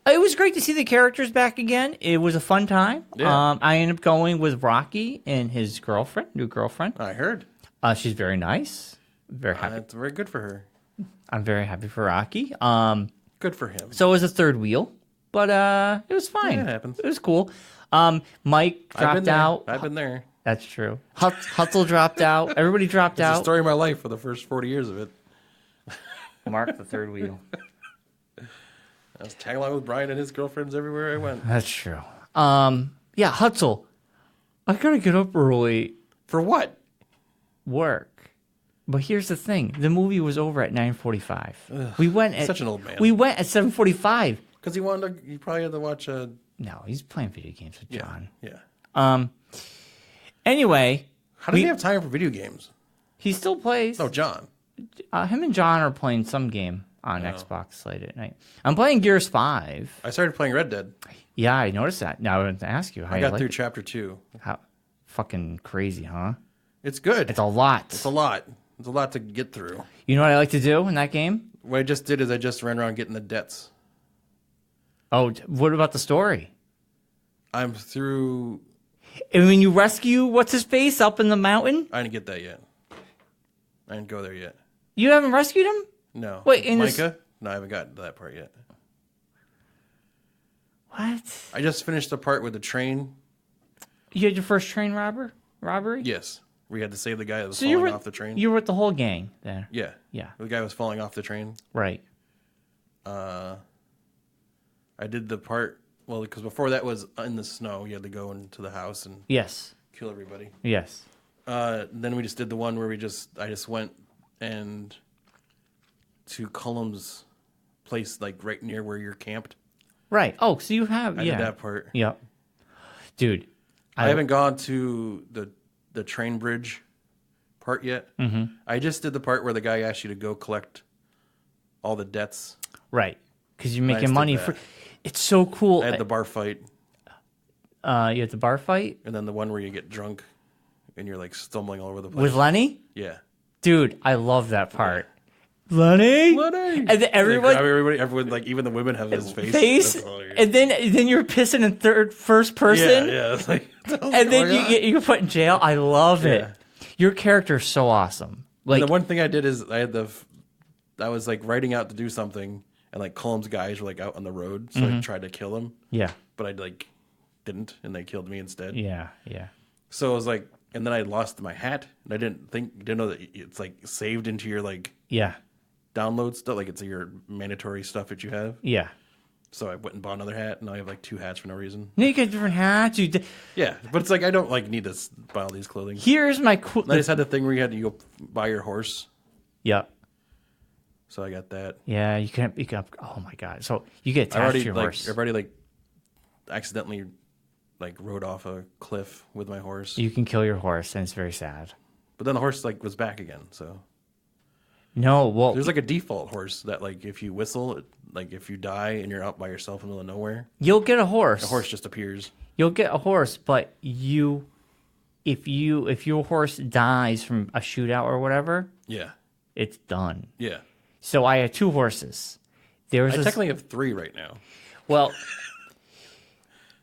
A: it was great to see the characters back again. It was a fun time.
B: Yeah.
A: I ended up going with Rocky and his new girlfriend.
B: I heard.
A: She's very nice. Very happy.
B: That's very good for her.
A: I'm very happy for Rocky.
B: Good for him.
A: So it was a third wheel, but it was fine.
B: Yeah, it happens.
A: It was cool. Mike dropped out.
B: I've been there.
A: That's true. Hutzel dropped out. Everybody dropped out.
B: It's the story of my life for the first 40 years of it.
A: Mark, the third wheel.
B: I was tagging along with Brian and his girlfriends everywhere I went.
A: That's true. Yeah, Hutzel. I gotta get up early.
B: For what?
A: Work. But here's the thing: the movie was over at 9:45. We went at
B: such an old man.
A: We went at 7:45
B: because he probably had to watch a.
A: No, he's playing video games with John.
B: Yeah.
A: Anyway,
B: how does he have time for video games?
A: He still plays.
B: No, John.
A: Him and John are playing some game on Xbox late at night. I'm playing Gears 5.
B: I started playing Red Dead.
A: Yeah, I noticed that. Now I wanted to ask you how
B: I got through
A: it.
B: chapter 2.
A: How fucking crazy, huh?
B: It's good.
A: It's a lot.
B: It's a lot to get through.
A: You know what I like to do in that game?
B: What I just did is I just ran around getting the debts.
A: Oh, what about the story?
B: I'm through.
A: And when you rescue what's-his-face up in the mountain?
B: I didn't get that yet. I didn't go there yet.
A: You haven't rescued him?
B: No.
A: Wait,
B: Micah? No, I haven't gotten to that part yet.
A: What?
B: I just finished the part with the train.
A: You had your first train robbery?
B: Yes. We had to save the guy that was falling off the train.
A: You were with the whole gang there.
B: Yeah.
A: Yeah.
B: The guy was falling off the train.
A: Right.
B: I did the part, well, because before that was in the snow. You had to go into the house and kill everybody.
A: Yes.
B: Then we just did the one where I just went and to Cullum's place, like right near where you're camped.
A: Right. Oh, so you have,
B: I did that part.
A: Yep. Dude.
B: I haven't gone to the train bridge part yet.
A: Mm-hmm.
B: I just did the part where the guy asked you to go collect all the debts.
A: Right. Because you're making money for. It's so cool.
B: I had the bar fight.
A: You had the bar fight?
B: And then the one where you get drunk and you're like stumbling all over the place.
A: With Lenny?
B: Yeah.
A: Dude, I love that part. Lenny?
B: And
A: then
B: everyone, like even the women have his face.
A: And then you're pissing in first person.
B: Yeah. It's like,
A: and then you get put in jail. I love it. Your character is so awesome. Like
B: the one thing I did is I was like riding out to do something, and like Cullum's guys were like out on the road, so I tried to kill him.
A: Yeah.
B: But I like didn't, and they killed me instead.
A: Yeah.
B: So it was like and then I lost my hat, and I didn't know that it's like saved into your like download stuff, like it's your mandatory stuff that you have.
A: Yeah.
B: So I went and bought another hat, and now I have like 2 hats for no reason.
A: No, you get different hats.
B: Yeah, but it's like I don't like need to buy all these clothing.
A: Here's my cool.
B: I just had the thing where you had to go buy your horse.
A: Yep.
B: So I got that.
A: Yeah, you can. Oh my god! So you get attached to your horse.
B: I've already like accidentally like rode off a cliff with my horse.
A: You can kill your horse, and it's very sad.
B: But then the horse like was back again. So
A: no, well,
B: there's like a default horse that like if you whistle, like if you die and you're out by yourself in the middle of nowhere,
A: you'll get a horse.
B: The horse just appears.
A: You'll get a horse, but if your horse dies from a shootout or whatever, it's done.
B: Yeah.
A: So I had 2 horses.
B: I technically have 3 right now.
A: Well,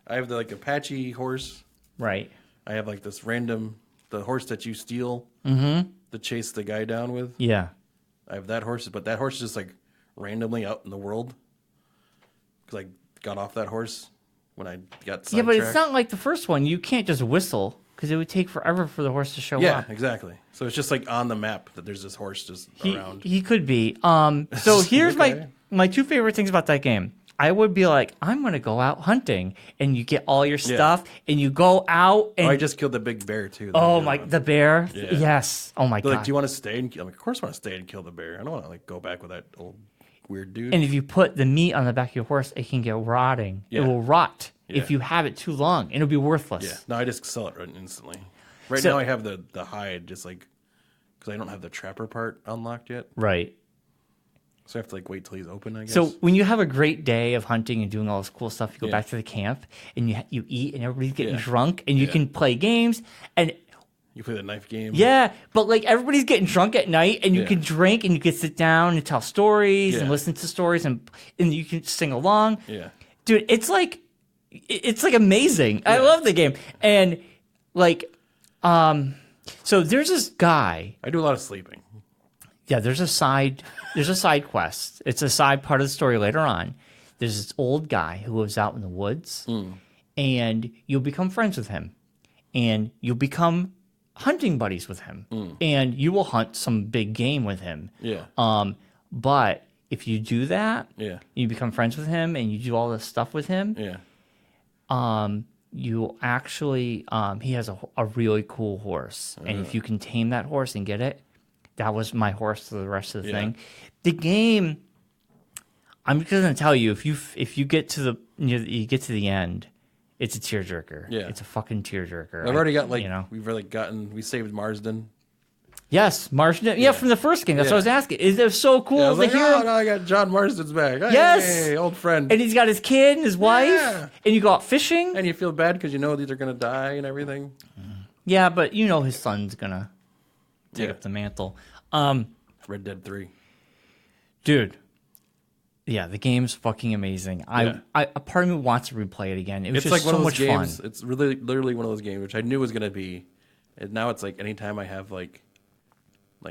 B: I have the like Apache horse.
A: Right.
B: I have like this the horse that you steal to chase the guy down with.
A: Yeah.
B: I have that horse, but that horse is just like randomly out in the world because I got off that horse when I got sidetracked.
A: Yeah, but it's not like the first one. You can't just whistle because it would take forever for the horse to show up.
B: Yeah, exactly. So it's just like on the map that there's this horse just around.
A: He could be. So here's my 2 favorite things about that game. I would be like, I'm going to go out hunting, and you get all your stuff, and you go out. And
B: I just killed the big bear, too.
A: The bear?
B: Yeah.
A: Yes. Oh, my God.
B: Like, do you want to stay and kill? I'm like, of course I want to stay and kill the bear. I don't want to, like, go back with that old weird dude.
A: And if you put the meat on the back of your horse, it can get rotting. Yeah. It will rot if you have it too long, and it'll be worthless.
B: Yeah. No, I just sell it instantly. Right now I have the hide just, like, because I don't have the trapper part unlocked yet.
A: Right.
B: So I have to like wait till he's open, I guess.
A: So when you have a great day of hunting and doing all this cool stuff, you go back to the camp and you eat and everybody's getting drunk and you can play games and
B: you play the knife game.
A: Yeah, but like everybody's getting drunk at night and you can drink and you can sit down and tell stories and listen to stories and you can sing along.
B: Yeah.
A: Dude, it's like amazing. Yeah. I love the game. And like so there's this guy.
B: I do a lot of sleeping.
A: Yeah, there's a side quest. It's a side part of the story later on. There's this old guy who lives out in the woods, and you'll become friends with him, and you'll become hunting buddies with him, and you will hunt some big game with him.
B: Yeah.
A: But if you do that, you become friends with him, and you do all this stuff with him.
B: Yeah.
A: You actually, he has a really cool horse, and if you can tame that horse and get it. That was my horse for the rest of the thing. The game, I'm just gonna tell you, if you get to the end, it's a tearjerker. Yeah, it's a fucking tearjerker.
B: I've already got we saved Marsden.
A: Yes, Marsden. Yeah, from the first game. That's what I was asking. It's so cool.
B: Yeah, I was like, oh, now I got John Marsden's back.
A: Yes,
B: hey, old friend.
A: And he's got his kid and his wife. And you go out fishing.
B: And you feel bad because you know these are gonna die and everything.
A: Yeah, but you know his son's gonna take up the mantle.
B: Red Dead 3.
A: Dude. Yeah, the game's fucking amazing. A part of me wants to replay it again. It was just like so much fun.
B: It's really literally one of those games which I knew was gonna be, and now it's like anytime I have like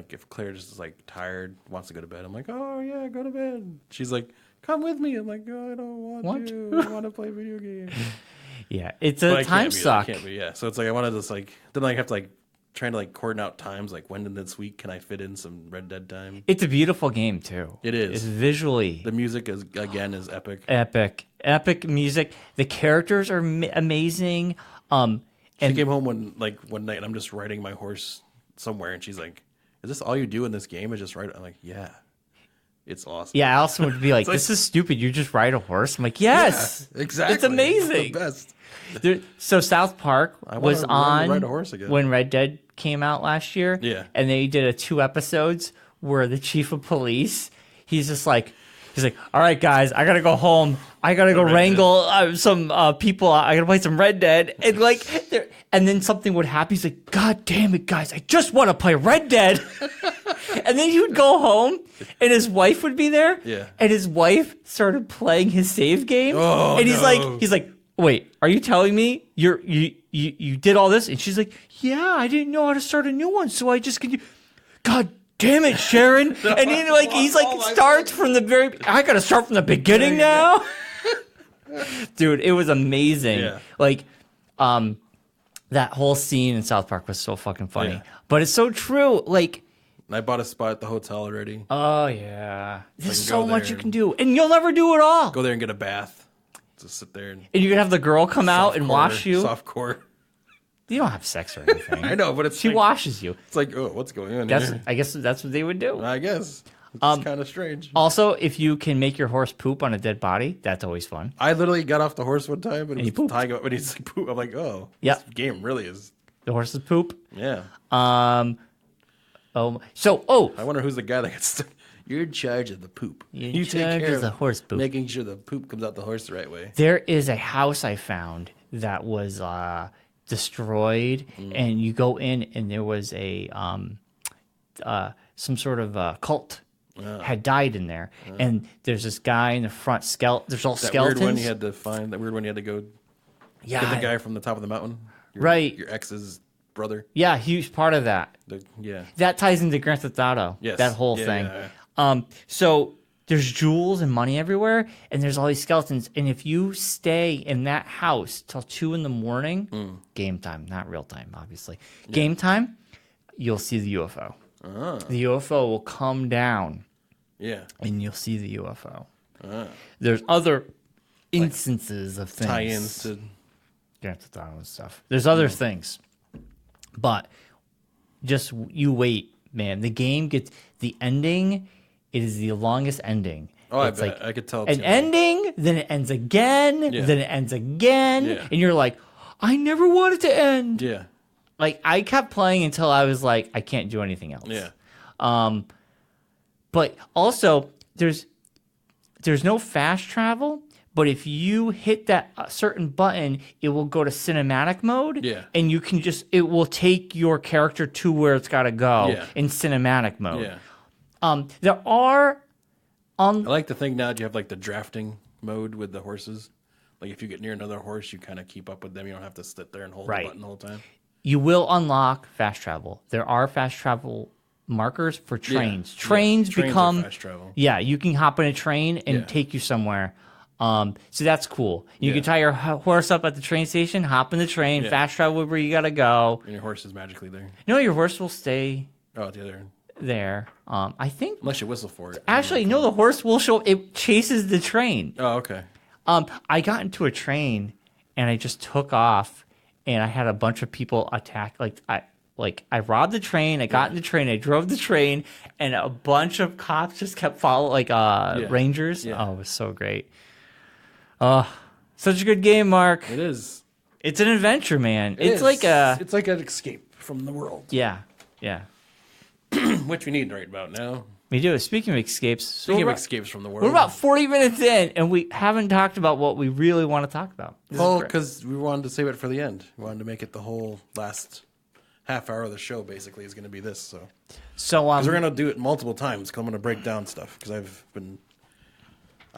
B: if Claire just is like tired, wants to go to bed, I'm like, oh yeah, go to bed. She's like, come with me. I'm like, oh, I don't want to. I want to play video games.
A: Yeah, it's a time suck.
B: I can't be. Yeah, so it's like I want to just like then I have to like trying to like coordinate out times, like when in this week can I fit in some Red Dead time.
A: It's a beautiful game too.
B: It is.
A: It's visually.
B: The music is epic.
A: Epic music. The characters are amazing.
B: She came home one night and I'm just riding my horse somewhere and she's like, is this all you do in this game is just ride? I'm like, yeah. It's awesome.
A: Yeah, Allison would be like, this is stupid. You just ride a horse? I'm like, yes.
B: Yeah, exactly.
A: It's amazing.
B: It's the best.
A: So South Park was on
B: ride a horse again.
A: When Red Dead came out last year.
B: Yeah.
A: And they did 2 episodes where the chief of police, he's like, all right, guys, I got to go home. I got to go wrangle some people. I got to play some Red Dead. And and then something would happen. He's like, God damn it, guys, I just want to play Red Dead. And then he would go home, and his wife would be there.
B: Yeah.
A: And his wife started playing his save game.
B: Oh,
A: and he's like, wait, are you telling me you did all this? And she's like, yeah, I didn't know how to start a new one, so I just could. God damn it, Sharon! And then he's starts from the very. I gotta start from the beginning now. Dude, it was amazing.
B: Yeah.
A: That whole scene in South Park was so fucking funny. Yeah. But it's so true. Like,
B: I bought a spot at the hotel already.
A: Oh, yeah. There's so much you can do. And you'll never do it all.
B: Go there and get a bath. Just sit there. And
A: you can have the girl come out and wash you.
B: Softcore.
A: You don't have sex or anything.
B: I know, but
A: she washes you.
B: It's like, oh, what's going on here?
A: I guess that's what they would do.
B: I guess. It's kind of strange.
A: Also, if you can make your horse poop on a dead body, that's always fun.
B: I literally got off the horse one time and he tying up when he's like poop. I'm like, oh, this game really is.
A: The horse's poop?
B: Yeah.
A: I
B: wonder who's the guy that gets stuck. You're in charge of the poop.
A: You take care of the horse poop.
B: Making sure the poop comes out the horse the right way.
A: There is a house I found that was destroyed, and you go in, and there was a some sort of cult had died in there, and there's this guy in the front. There's all skeletons.
B: Weird one you had to find. That weird one you had to go.
A: Yeah,
B: get the guy from the top of the mountain. Your ex's brother.
A: Yeah, he was part of that. That ties into Grand Theft Auto.
B: Yes.
A: That whole thing.
B: Yeah.
A: So there's jewels and money everywhere, and there's all these skeletons. And if you stay in that house till 2 a.m, game time, not real time, obviously. Yeah. Game time, you'll see the UFO. The UFO will come down.
B: Yeah.
A: And you'll see the UFO. There's other instances of things.
B: Tie-ins to
A: Grand Theft Auto and stuff. There's other things. But just you wait, man. The game gets the ending. It is the longest ending.
B: Oh,
A: it's
B: I bet. I could tell.
A: An ending, then it ends again, then it ends again, and you're like, I never want it to end.
B: Yeah.
A: Like I kept playing until I was like, I can't do anything else.
B: Yeah.
A: But also there's no fast travel. But if you hit that certain button, it will go to cinematic mode.
B: Yeah.
A: And you can it will take your character to where it's got to go in cinematic mode.
B: Yeah.
A: There are.
B: I like to think now that you have like the drafting mode with the horses. Like if you get near another horse, you kind of keep up with them. You don't have to sit there and hold the button the whole time.
A: You will unlock fast travel. There are fast travel markers for trains. Yeah. Trains become
B: fast travel.
A: Yeah, you can hop in a train and take you somewhere. So that's cool. You can tie your horse up at the train station, hop in the train, fast travel where you gotta go.
B: And your horse is magically there.
A: No, your horse will stay.
B: Oh, at the other end.
A: There. I think.
B: Unless you whistle for it.
A: Actually, no, the horse will show. It chases the train.
B: Oh, okay.
A: I got into a train and I just took off, and I had a bunch of people attack. I robbed the train. I got in the train. I drove the train, and a bunch of cops just kept following, rangers. Yeah. Oh, it was so great. Such a good game, Mark.
B: It is.
A: It's an adventure, man. It's like
B: an escape from the world.
A: Yeah.
B: Which we need right about now.
A: We do. Speaking of escapes.
B: Speaking of escapes from the world.
A: We're about 40 minutes in, and we haven't talked about what we really want to talk about.
B: Well, because we wanted to save it for the end. We wanted to make it the whole last half hour of the show, basically, is going to be this. So we're going to do it multiple times, because I'm going to break down stuff, because I've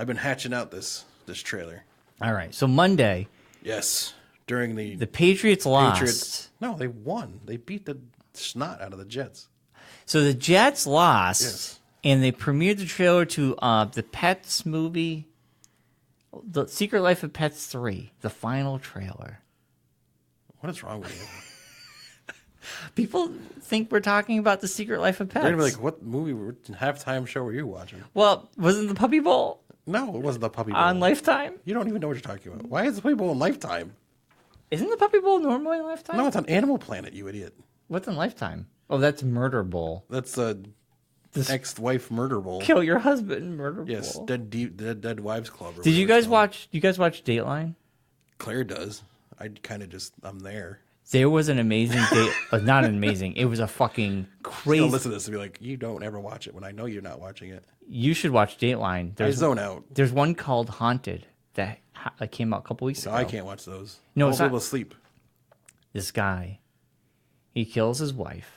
B: been hatching out this trailer.
A: All right. So Monday.
B: Yes. During the
A: Patriots lost.
B: No, they won. They beat the snot out of the Jets.
A: So the Jets lost, and they premiered the trailer to the Pets movie, The Secret Life of Pets 3, the final trailer.
B: What is wrong with you?
A: People think we're talking about The Secret Life of Pets.
B: They're going to be like, what movie, halftime show were you watching?
A: Well, wasn't the Puppy Bowl?
B: No, it wasn't the Puppy Bowl.
A: On Lifetime?
B: You don't even know what you're talking about. Why is the Puppy Bowl on Lifetime?
A: Isn't the Puppy Bowl normally on Lifetime?
B: No, it's on Animal Planet, you idiot.
A: What's on Lifetime? Oh, that's Murder Bowl.
B: That's ex-wife Murder Bowl.
A: Kill your husband, Murder Bowl.
B: Yes, Dead Wives Club.
A: Did you guys watch Dateline?
B: Claire does. I'm there.
A: There was an amazing not an amazing. It was a fucking crazy.
B: You'll listen to this and be like, you don't ever watch it when I know you're not watching it.
A: You should watch Dateline.
B: I zone out.
A: There's one called Haunted that came out a couple weeks ago.
B: I can't watch those.
A: No,
B: it's not. Able to sleep. This
A: guy, he kills his wife.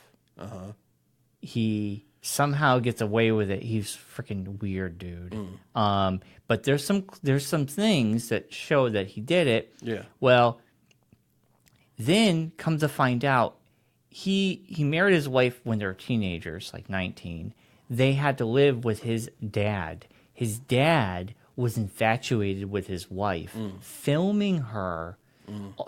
A: He somehow gets away with it. He's freaking weird, dude. But there's some things that show that he did it.
B: Yeah.
A: Well, then come to find out, he married his wife when they were teenagers, like 19. They had to live with his dad. His dad was infatuated with his wife, filming her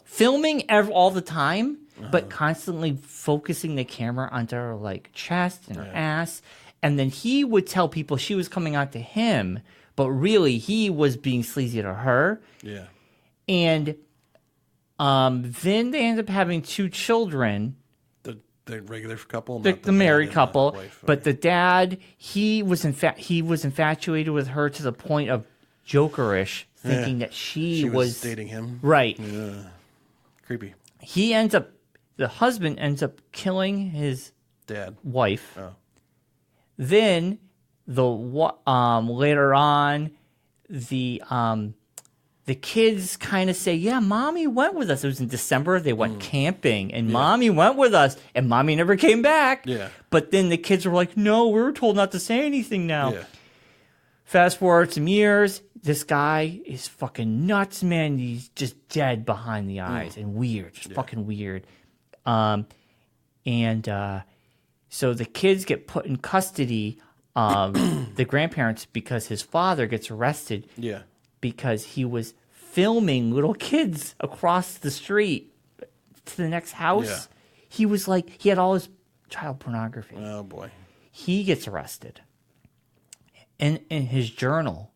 A: filming all the time, but constantly focusing the camera onto her like chest and her ass. And then he would tell people she was coming out to him, but really he was being sleazy to her.
B: Yeah.
A: And then they ended up having 2 children.
B: The regular couple,
A: the married couple, but the dad, he was infatuated with her to the point of jokerish, thinking that she was
B: dating him.
A: Right.
B: Yeah. Creepy.
A: The husband ends up killing his wife.
B: Oh.
A: Then later on, the kids kind of say, yeah, Mommy went with us. It was in December. They went camping, and Mommy went with us, and Mommy never came back.
B: Yeah.
A: But then the kids were like, no, we were told not to say anything now.
B: Yeah.
A: Fast forward some years. This guy is fucking nuts, man. He's just dead behind the eyes and weird. Just fucking weird. So the kids get put in custody of the grandparents because his father gets arrested.
B: Yeah.
A: Because he was filming little kids across the street to the next house. Yeah. He was like, he had all his child pornography.
B: Oh, boy.
A: He gets arrested. And in his journal,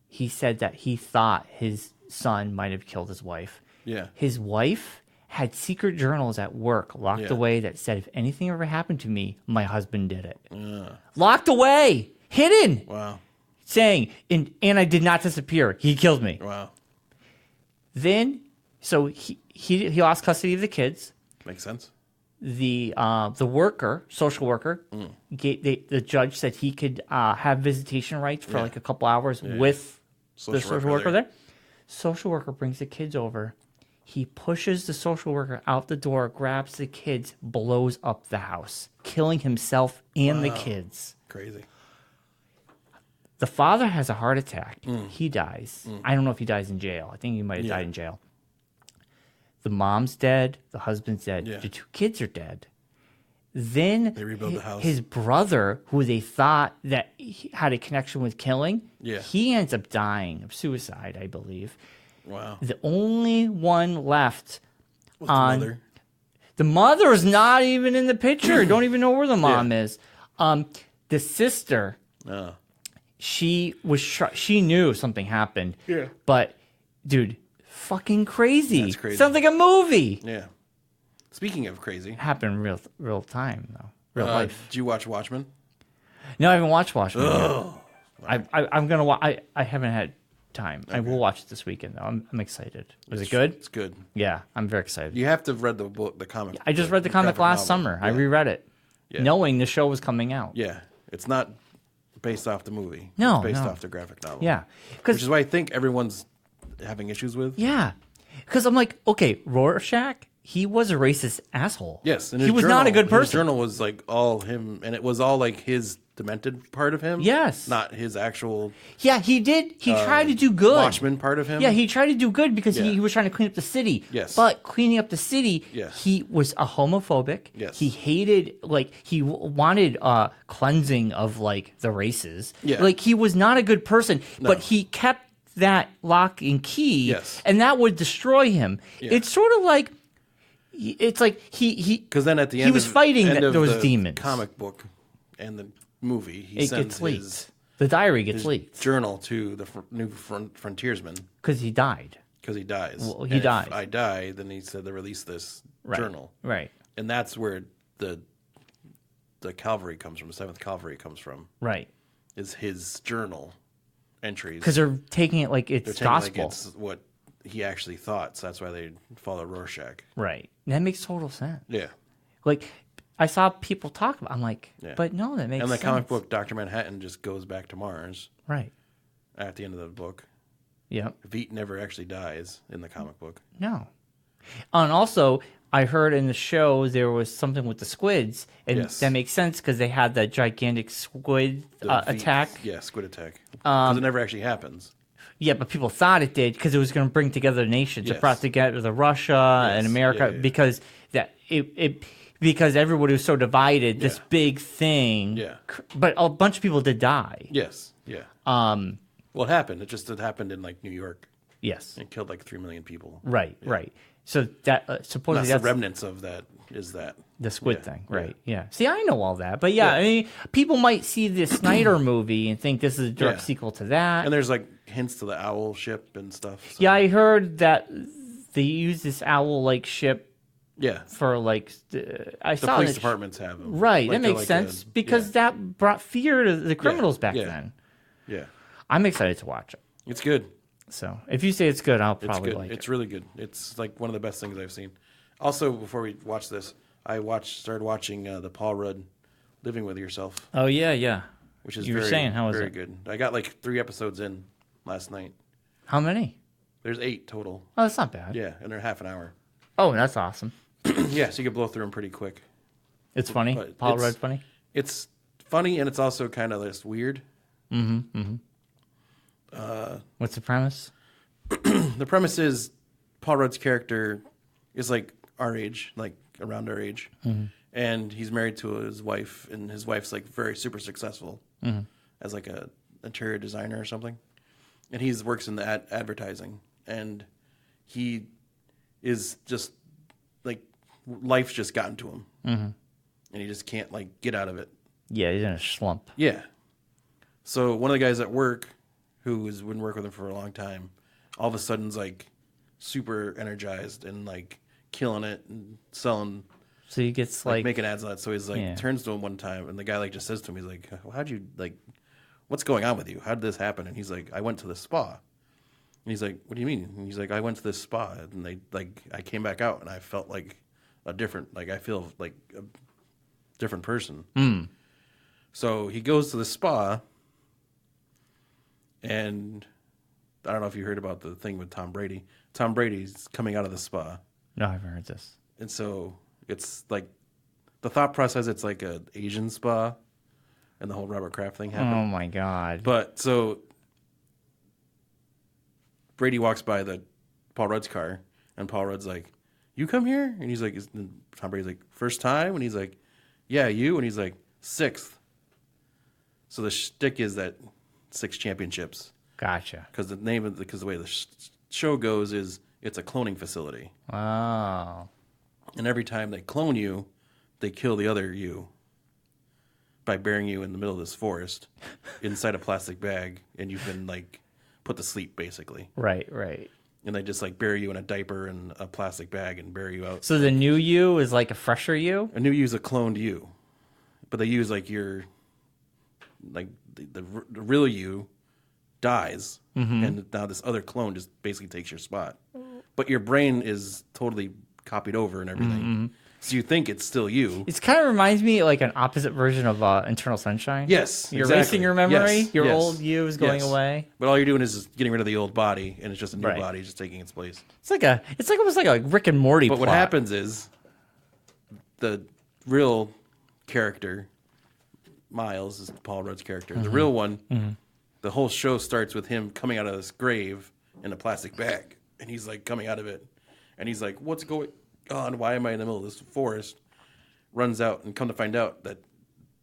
A: he said that he thought his son might have killed his wife.
B: Yeah.
A: His wife had secret journals at work locked away that said, if anything ever happened to me, my husband did it. Locked away. Hidden.
B: Wow.
A: Saying, and I did not disappear. He killed me.
B: Wow.
A: Then, so he lost custody of the kids.
B: Makes sense.
A: The social worker, the judge said he could have visitation rights for like a couple hours with the social worker there. Social worker brings the kids over. He pushes the social worker out the door, grabs the kids, blows up the house, killing himself and the kids.
B: Crazy.
A: The father has a heart attack. He dies. I don't know if he dies in jail. I think he might have died in jail. The mom's dead. The husband's dead.
B: Yeah.
A: The 2 kids are dead. Then
B: they rebuild the house.
A: His brother, who they thought that he had a connection with killing, he ends up dying of suicide, I believe.
B: Wow.
A: The only one left
B: What's the mother?
A: The mother is not even in the picture. Don't even know where the mom is. The sister... She knew something happened. Yeah. But, dude, fucking crazy.
B: That's crazy.
A: Sounds like a movie.
B: Yeah. Speaking of crazy.
A: Happened real time, though. Real life.
B: Did you watch Watchmen?
A: No, I haven't watched Watchmen yet. I'm going to watch. I haven't had time. Okay. I will watch it this weekend, though. I'm excited. Was it good?
B: It's good.
A: Yeah, I'm very excited.
B: You have to have read the comic.
A: I just read the comic last summer. I reread it, knowing the show was coming out.
B: Yeah. It's not... based off the movie.
A: No,
B: it's based off the graphic novel.
A: Yeah.
B: Which is why I think everyone's having issues with.
A: Yeah. Because I'm like, okay, Rorschach, he was a racist asshole.
B: Yes. And
A: he was not a good person.
B: His journal was like all him, and it was all like his demented part of him.
A: Yes.
B: Not his actual...
A: Yeah, he did. He tried to do good.
B: Watchmen part of him.
A: Yeah, he tried to do good because he was trying to clean up the city.
B: Yes.
A: But cleaning up the city, he was a homophobic.
B: Yes.
A: He hated, like, he wanted cleansing of, like, the races.
B: Yeah.
A: Like, he was not a good person, but he kept that lock and key.
B: Yes.
A: And that would destroy him. Yeah. It's sort of like... It's like he... Because
B: then at the end
A: he was fighting those
B: the
A: demons.
B: Comic book and the movie, he
A: it
B: sends
A: gets leaked. The diary gets leaked.
B: Journal to the new frontiersman.
A: Because he died.
B: Because he dies.
A: Well, he dies.
B: If I die, then he said to release this journal.
A: Right.
B: And that's where the cavalry comes from. The 7th Cavalry comes from.
A: Right.
B: Is his journal entries.
A: Because they're taking it like it's gospel.
B: Like it's what he actually thought. So that's why they follow Rorschach.
A: Right. And that makes total sense.
B: Yeah.
A: Like, I saw people talk about it. I'm like, but no, that makes sense.
B: And the comic book, Dr. Manhattan just goes back to Mars.
A: Right.
B: At the end of the book.
A: Yep.
B: Veidt never actually dies in the comic book.
A: No. And also, I heard in the show there was something with the squids. And that makes sense because they had that gigantic squid attack.
B: Yeah, squid attack. Because it never actually happens.
A: Yeah, but people thought it did because it was going to bring together the nations. Yes. It brought together the Russia and America because that because everybody was so divided. This big thing.
B: Yeah.
A: But a bunch of people did die.
B: Yes. Yeah. Well, it happened. It happened in like New York.
A: Yes.
B: and killed like 3 million people.
A: Right, right. So that supposedly
B: That's the remnants of that.
A: The Squid thing, right? Yeah. See, I know all that, but I mean, people might see the Snyder movie and think this is a direct sequel to that.
B: And there's like hints to the owl ship and stuff. So.
A: Yeah, I heard that they use this owl-like ship.
B: Yeah.
A: For like, I saw
B: police departments have them.
A: Right,
B: like,
A: that makes sense because that brought fear to the criminals back then.
B: Yeah.
A: I'm excited to watch it.
B: It's good.
A: So if you say it's good, I'll probably like it.
B: It's really good. It's like one of the best things I've seen. Also, before we watch this, I started watching the Paul Rudd Living with Yourself.
A: Oh yeah.
B: Which is
A: you were saying how was
B: very
A: it?
B: Good. I got like 3 episodes in last night.
A: How many?
B: There's 8 total.
A: Oh, that's not bad.
B: Yeah, and they're half an hour.
A: Oh, that's awesome.
B: Yeah, so you can blow through them pretty quick.
A: It's funny. Paul Rudd's funny.
B: It's funny and it's also kind of just weird.
A: What's the premise?
B: The premise is Paul Rudd's character is like our age, like around our age, and he's married to his wife, and his wife's like very super successful as like a interior designer or something, and he works in the advertising, and he is just like life's just gotten to him, and he just can't like get out of it.
A: Yeah, he's in a slump.
B: Yeah. So one of the guys at work, who has been working with him for a long time, all of a sudden's like super energized and like killing it and selling.
A: So he gets like
B: making ads on it. So he's like turns to him one time, and the guy like just says to him, he's like, "How'd you like? What's going on with you? How did this happen?" And he's like, "I went to the spa." And he's like, "What do you mean?" And he's like, "I went to this spa, and I came back out, and I felt like I feel like a different person." So he goes to the spa, and I don't know if you heard about the thing with Tom Brady. Tom Brady's coming out of the spa.
A: No, I haven't heard this.
B: And so it's like the thought process, it's like an Asian spa, and the whole Robert Kraft thing happened.
A: Oh my God.
B: But so Brady walks by the Paul Rudd's car, and Paul Rudd's like, "You come here?" And he's like, Tom Brady's like, "First time?" And he's like, "Yeah, you?" And he's like, "6th." So the shtick is that 6 championships.
A: Gotcha.
B: Because the way the show goes is it's a cloning facility.
A: Oh.
B: And every time they clone you, they kill the other you by burying you in the middle of this forest inside a plastic bag, and you've been like put to sleep basically.
A: Right.
B: And they just like bury you in a diaper and a plastic bag and bury you out.
A: So the new you is like a fresher you?
B: A new you is a cloned you, but they use like your like the real you dies, and now this other clone just basically takes your spot. But your brain is totally copied over and everything. So you think it's still you.
A: It kind of reminds me like an opposite version of Internal Sunshine.
B: Yes,
A: You're
B: exactly.
A: erasing your memory.
B: Yes,
A: Your
B: yes.
A: old you is going away.
B: But all you're doing is just getting rid of the old body, and it's just a new body just taking its place.
A: It's like almost like a Rick and Morty
B: But
A: plot.
B: what happens is the real character, Miles, is Paul Rudd's character. The real one, the whole show starts with him coming out of this grave in a plastic bag. And he's like coming out of it. And he's like, "What's going on? Why am I in the middle of this forest?" Runs out, and come to find out that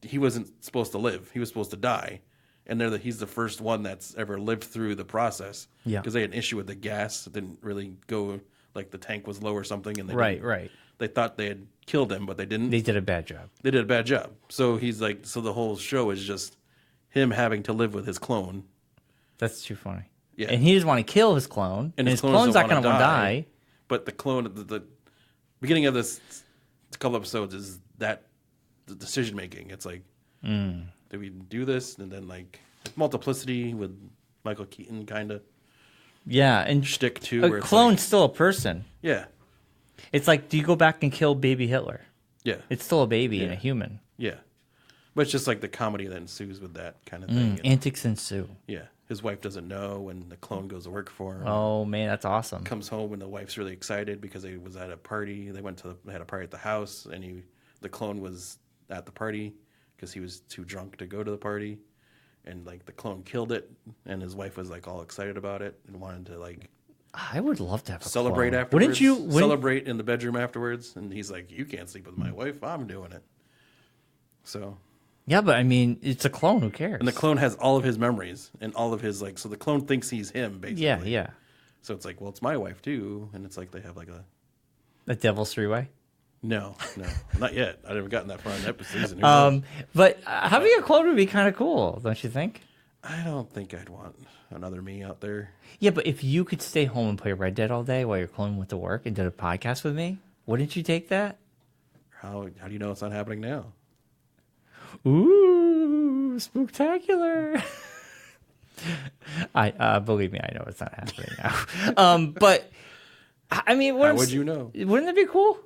B: he wasn't supposed to live. He was supposed to die. And he's the first one that's ever lived through the process.
A: Yeah.
B: Because they had an issue with the gas. It didn't really go, like the tank was low or something. And they
A: Right.
B: They thought they had killed him, but they didn't.
A: They did a bad job.
B: They did a bad job. So he's like, so the whole show is just him having to live with his clone.
A: That's too funny.
B: Yeah.
A: And he doesn't want to kill his clone. And his clone's not going to want to die.
B: But the clone, the beginning of this couple episodes is that the decision making. It's like, do we do this? And then like Multiplicity with Michael Keaton kind of.
A: Yeah. And
B: shtick too.
A: A clone's still a person.
B: Yeah.
A: It's like, do you go back and kill baby Hitler?
B: Yeah.
A: It's still a baby and a human.
B: Yeah. But it's just like the comedy that ensues with that kind of thing.
A: Antics ensue.
B: Yeah. His wife doesn't know when the clone goes to work for him.
A: Oh, man, that's awesome.
B: Comes home and the wife's really excited because they was at a party. They had a party at the house, and the clone was at the party because he was too drunk to go to the party. And like the clone killed it, and his wife was like all excited about it and wanted to like
A: I would love to have a
B: celebrate
A: clone.
B: afterwards. Celebrate in the bedroom afterwards? And he's like, "You can't sleep with my wife. I'm doing it." So.
A: Yeah, but I mean, it's a clone. Who cares?
B: And the clone has all of his memories and all of his so the clone thinks he's him basically.
A: Yeah.
B: So it's like, well, it's my wife too, and it's like they have like
A: a devil's three-way.
B: No, not yet. I haven't gotten that far in the season.
A: But having a clone would be kind of cool, don't you think?
B: I don't think I'd want another me out there.
A: Yeah, but if you could stay home and play Red Dead all day while your clone went to work and did a podcast with me, wouldn't you take that?
B: How do you know it's not happening now?
A: Ooh, spooktacular. I believe me, I know it's not happening now. But I mean,
B: how would you know?
A: Wouldn't it be cool?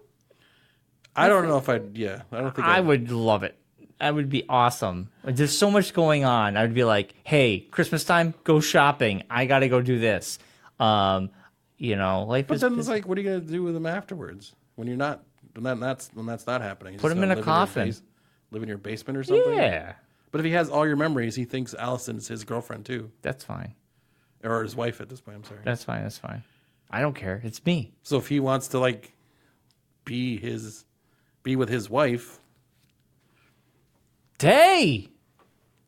B: I don't know if I'd. Yeah, I don't think
A: I would love it. That would be awesome. There's so much going on. I would be like, hey, Christmas time, go shopping. I got to go do this. You know, life
B: but
A: is.
B: Then it's like, what are you gonna do with them afterwards when you're not? When that's not happening.
A: Put him in a coffin.
B: Live in your basement or something.
A: Yeah.
B: But if he has all your memories, he thinks Allison's his girlfriend too.
A: That's fine.
B: Or his wife at this point. I'm sorry.
A: That's fine. That's fine. I don't care. It's me.
B: So if he wants to like be with his wife.
A: Hey,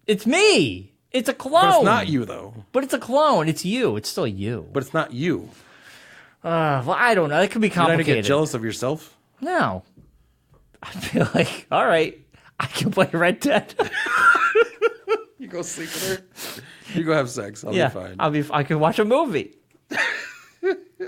A: it's me. It's a clone.
B: But it's not you though.
A: But it's a clone. It's you. It's still you.
B: But it's not you.
A: Well, I don't know. It could be complicated.
B: You're not gonna get jealous of yourself?
A: No. I feel like, all right, I can play Red Dead.
B: You go sleep with her. You go have sex. I'll be fine.
A: I can watch a movie.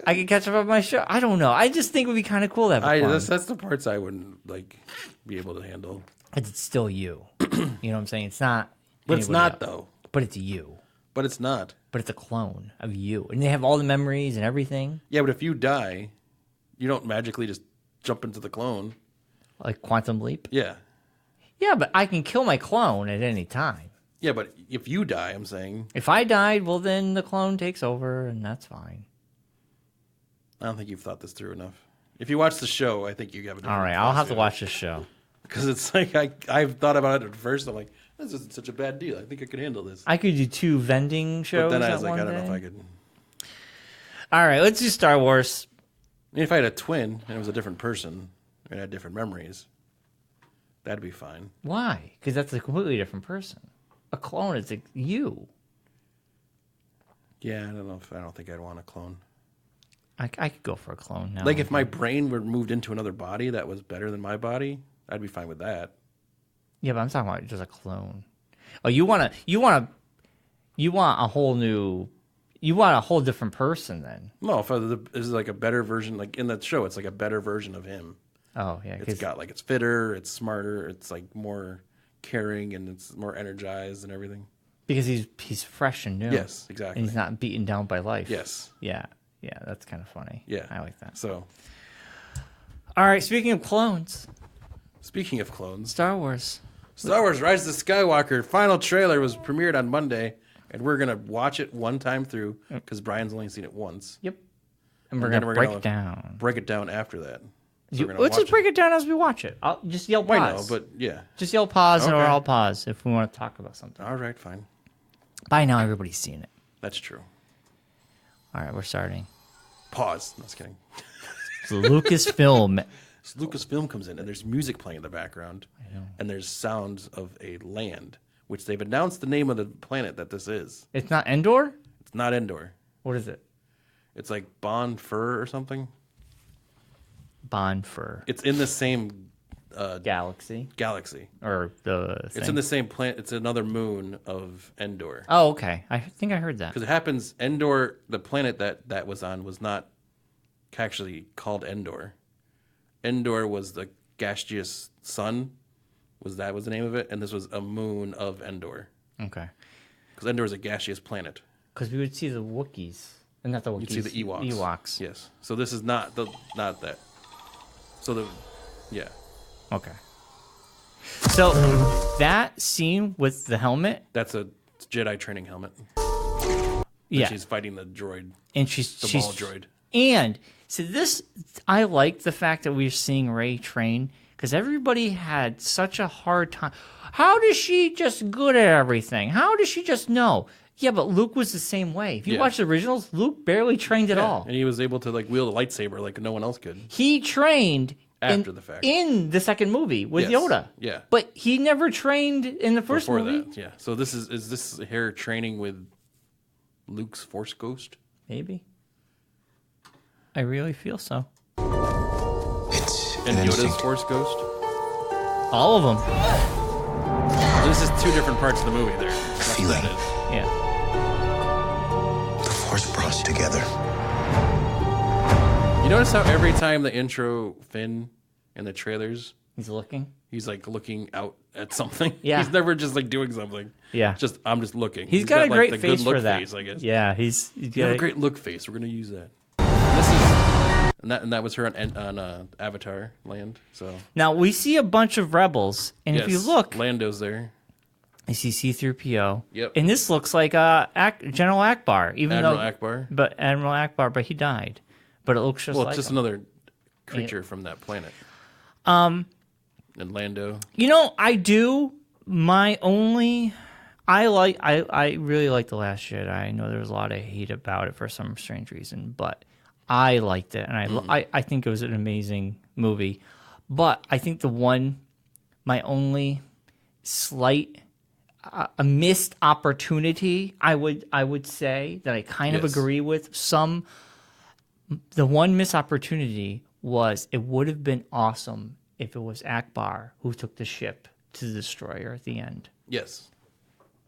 A: I can catch up on my show. I don't know. I just think it would be kind of cool to have fun.
B: That's the parts I wouldn't like be able to handle.
A: It's still you. You know what I'm saying? It's not.
B: But it's not though.
A: But it's you.
B: But it's not.
A: But it's a clone of you, and they have all the memories and everything.
B: Yeah, but if you die, you don't magically just jump into the clone.
A: Like Quantum Leap?
B: Yeah.
A: Yeah, but I can kill my clone at any time.
B: Yeah, but if you die, I'm saying.
A: If I died, well, then the clone takes over, and that's fine.
B: I don't think you've thought this through enough. If you watch the show, I think you have a different.
A: All right, I'll have to watch this show.
B: Because it's like, I've thought about it at first. I'm like, this isn't such a bad deal. I think I could handle this.
A: I could do 2 vending shows.
B: But then I was like,
A: I
B: don't know if I could.
A: All right, let's do Star Wars.
B: I mean, if I had a twin and it was a different person and had different memories, that'd be fine.
A: Why? Because that's a completely different person. A clone is you.
B: Yeah, I don't think I'd want a clone.
A: I could go for a clone now.
B: Like if my brain were moved into another body that was better than my body, I'd be fine with that.
A: Yeah, but I'm talking about just a clone. Oh, you want a whole new. You want a whole different person then?
B: No, if it's like a better version, like in that show, it's like a better version of him.
A: Oh yeah,
B: it's got like it's fitter, it's smarter, it's like more caring, and it's more energized and everything.
A: Because he's fresh and new.
B: Yes, exactly.
A: And he's not beaten down by life.
B: Yes.
A: Yeah, that's kind of funny.
B: Yeah,
A: I like that.
B: So,
A: all right. Speaking of clones,
B: Star Wars Rise of the Skywalker final trailer was premiered on Monday. And we're going to watch it one time through because Brian's only seen it once.
A: Yep. And we're going to break it down.
B: Break it down after that.
A: So let's just break it down as we watch it. I'll just yell pause.
B: I know, but yeah.
A: Just yell pause or I'll pause if we want to talk about something.
B: All right, fine.
A: By now, everybody's seen it.
B: That's true.
A: All right, we're starting.
B: Pause. No, just kidding.
A: It's Lucasfilm.
B: So Lucasfilm comes in and there's music playing in the background. I know. And there's sounds of a land. Which they've announced the name of the planet that this is.
A: It's not Endor?
B: It's not Endor.
A: What is it?
B: It's like Bon Fur or something.
A: Bon Fur.
B: It's in the same
A: galaxy.
B: Or
A: the thing.
B: It's in the same planet. It's another moon of Endor.
A: Oh, okay. I think I heard that.
B: Because it happens, Endor, the planet that was on, was not actually called Endor. Endor was the gaseous sun. Was the name of it? And this was a moon of Endor.
A: Okay.
B: Because Endor is a gaseous planet.
A: Because we would see the Wookiees. And not the Wookiees.
B: You'd see the Ewoks. Yes. So this is not that. So yeah.
A: Okay. So that scene with the helmet.
B: That's a Jedi training helmet.
A: Yeah.
B: She's fighting the droid.
A: And she's
B: ball droid.
A: And so this, I like the fact that we're seeing Rey train. Because everybody had such a hard time. How does she just good at everything? How does she just know? Yeah, but Luke was the same way. If you watch the originals, Luke barely trained at all.
B: And he was able to like wield a lightsaber like no one else could.
A: He trained
B: after the fact
A: in the second movie with Yoda.
B: Yeah.
A: But he never trained in the first movie.
B: That, yeah. So is this her training with Luke's Force Ghost?
A: Maybe. I really feel so.
C: It's
B: And Yoda's Force Ghost.
A: All of them.
B: This is two different parts of the movie there. That's
C: feeling.
B: what that is.
A: Yeah.
C: The Force brought us together.
B: You notice how every time the intro Finn in the trailers,
A: He's looking.
B: he's like looking out at something.
A: Yeah.
B: He's never just like doing something.
A: Yeah.
B: I'm just looking.
A: He's got a
B: like,
A: great
B: the
A: face
B: good look
A: for that.
B: face, I guess.
A: Yeah, he's
B: You
A: got
B: have a great look face. We're gonna use that. And that was her on Avatar Land. So
A: Now we see a bunch of rebels, and if you look,
B: Lando's there.
A: I see C-3PO.
B: Yep.
A: And this looks like General Akbar,
B: Admiral Akbar.
A: But Admiral Akbar, but he died. But it looks just
B: Well,
A: like
B: it's just
A: him.
B: another creature from that planet. And Lando.
A: You know, I do. I really like The Last Jedi. I know there was a lot of hate about it for some strange reason, but I liked it, and I think it was an amazing movie. But I think my only slight a missed opportunity, I would say that I kind of agree with some. The one missed opportunity was it would have been awesome if it was Akbar who took the ship to the destroyer at the end.
B: Yes.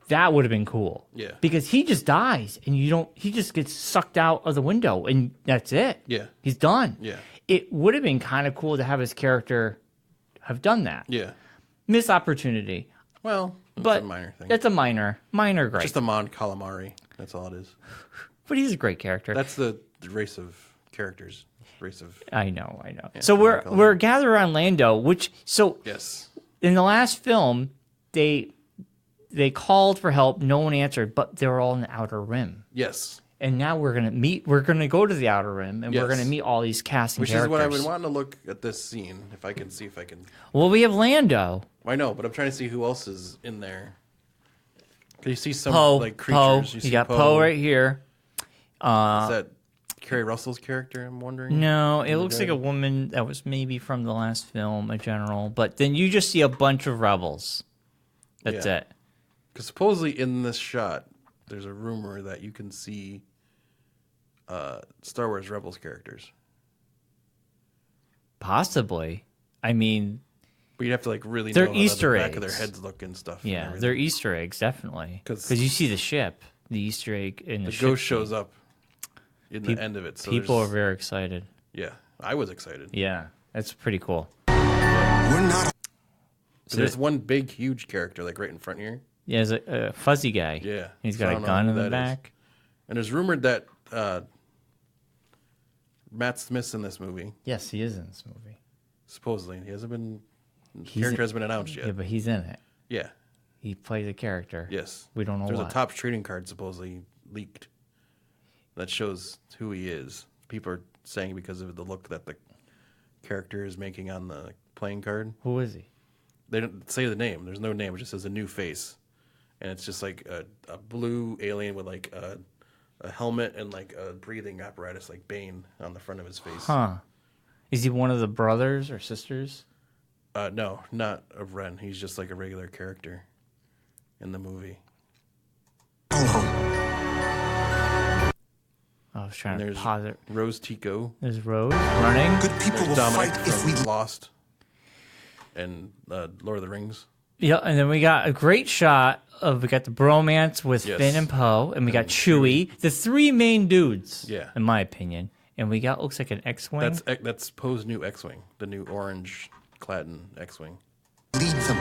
A: That would have been cool.
B: Yeah.
A: Because he just dies and he just gets sucked out of the window and that's it.
B: Yeah.
A: He's done.
B: Yeah.
A: It would have been kind of cool to have his character have done that.
B: Yeah.
A: Missed opportunity.
B: Well,
A: But
B: a minor thing.
A: that's a minor gripe.
B: Just a Mon Calamari. That's all it is.
A: But he's a great character.
B: That's the race of characters. Race of.
A: I know.
B: Yeah,
A: So we're gathered around Lando,
B: Yes.
A: in the last film they called for help, no one answered, but they were all in the Outer Rim.
B: Yes.
A: And now we're gonna go to the Outer Rim and we're gonna meet all these casting
B: Which
A: characters.
B: is what I've been wanting to look at this scene, if I can see if I can.
A: Well, we have Lando.
B: I know, but I'm trying to see who else is in there. Can you see some
A: Poe,
B: like creatures?
A: You got Poe right here.
B: Is that Kerry Russell's character? I'm wondering.
A: No, it looks like a woman that was maybe from the last film, a general. But then you just see a bunch of rebels. That's it.
B: Because supposedly in this shot, there's a rumor that you can see Star Wars Rebels characters.
A: Possibly. I mean,
B: but you'd have to like really
A: they're
B: know how
A: Easter
B: the back
A: eggs.
B: of their heads look and stuff.
A: yeah,
B: and
A: they're Easter eggs, definitely. Because you see the ship, the Easter egg in the ship.
B: ghost shows up in the end of it. So
A: people are very excited.
B: Yeah, I was excited.
A: Yeah, that's pretty cool.
C: We're not.
B: So there's one big, huge character like right in front here.
A: Yeah, there's a fuzzy guy.
B: Yeah,
A: He's
B: so I
A: got a
B: don't know
A: gun
B: who
A: in the
B: that is.
A: back.
B: And there's rumored that Matt Smith's in this movie.
A: Yes, he is in this movie.
B: Supposedly, he hasn't been. Character hasn't been announced yet.
A: Yeah, but he's in it.
B: Yeah.
A: He plays a character.
B: Yes.
A: We don't know
B: There's
A: what.
B: a Topps trading card supposedly leaked that shows who he is. People are saying because of the look that the character is making on the playing card.
A: Who is he?
B: They don't say the name. There's no name. It just says a new face. And it's just like a blue alien with like a helmet and like a breathing apparatus like Bane on the front of his face.
A: Huh. Is he one of the brothers or sisters?
B: No, not of Ren. He's just like a regular character in the movie.
A: I was trying to pause it.
B: Rose Tico.
A: There's Rose running.
C: Good people
B: There's
C: will
B: Dominic
C: fight if
B: from
C: we.
B: Lost and Lord of the Rings.
A: Yeah, and then we got a great shot of we got the bromance with Finn and Poe, and we got Chewie, the three main dudes.
B: Yeah,
A: in my opinion, and we got looks like an X-wing.
B: That's Poe's new X-wing, the new orange Cladden X-wing.
C: Lead them.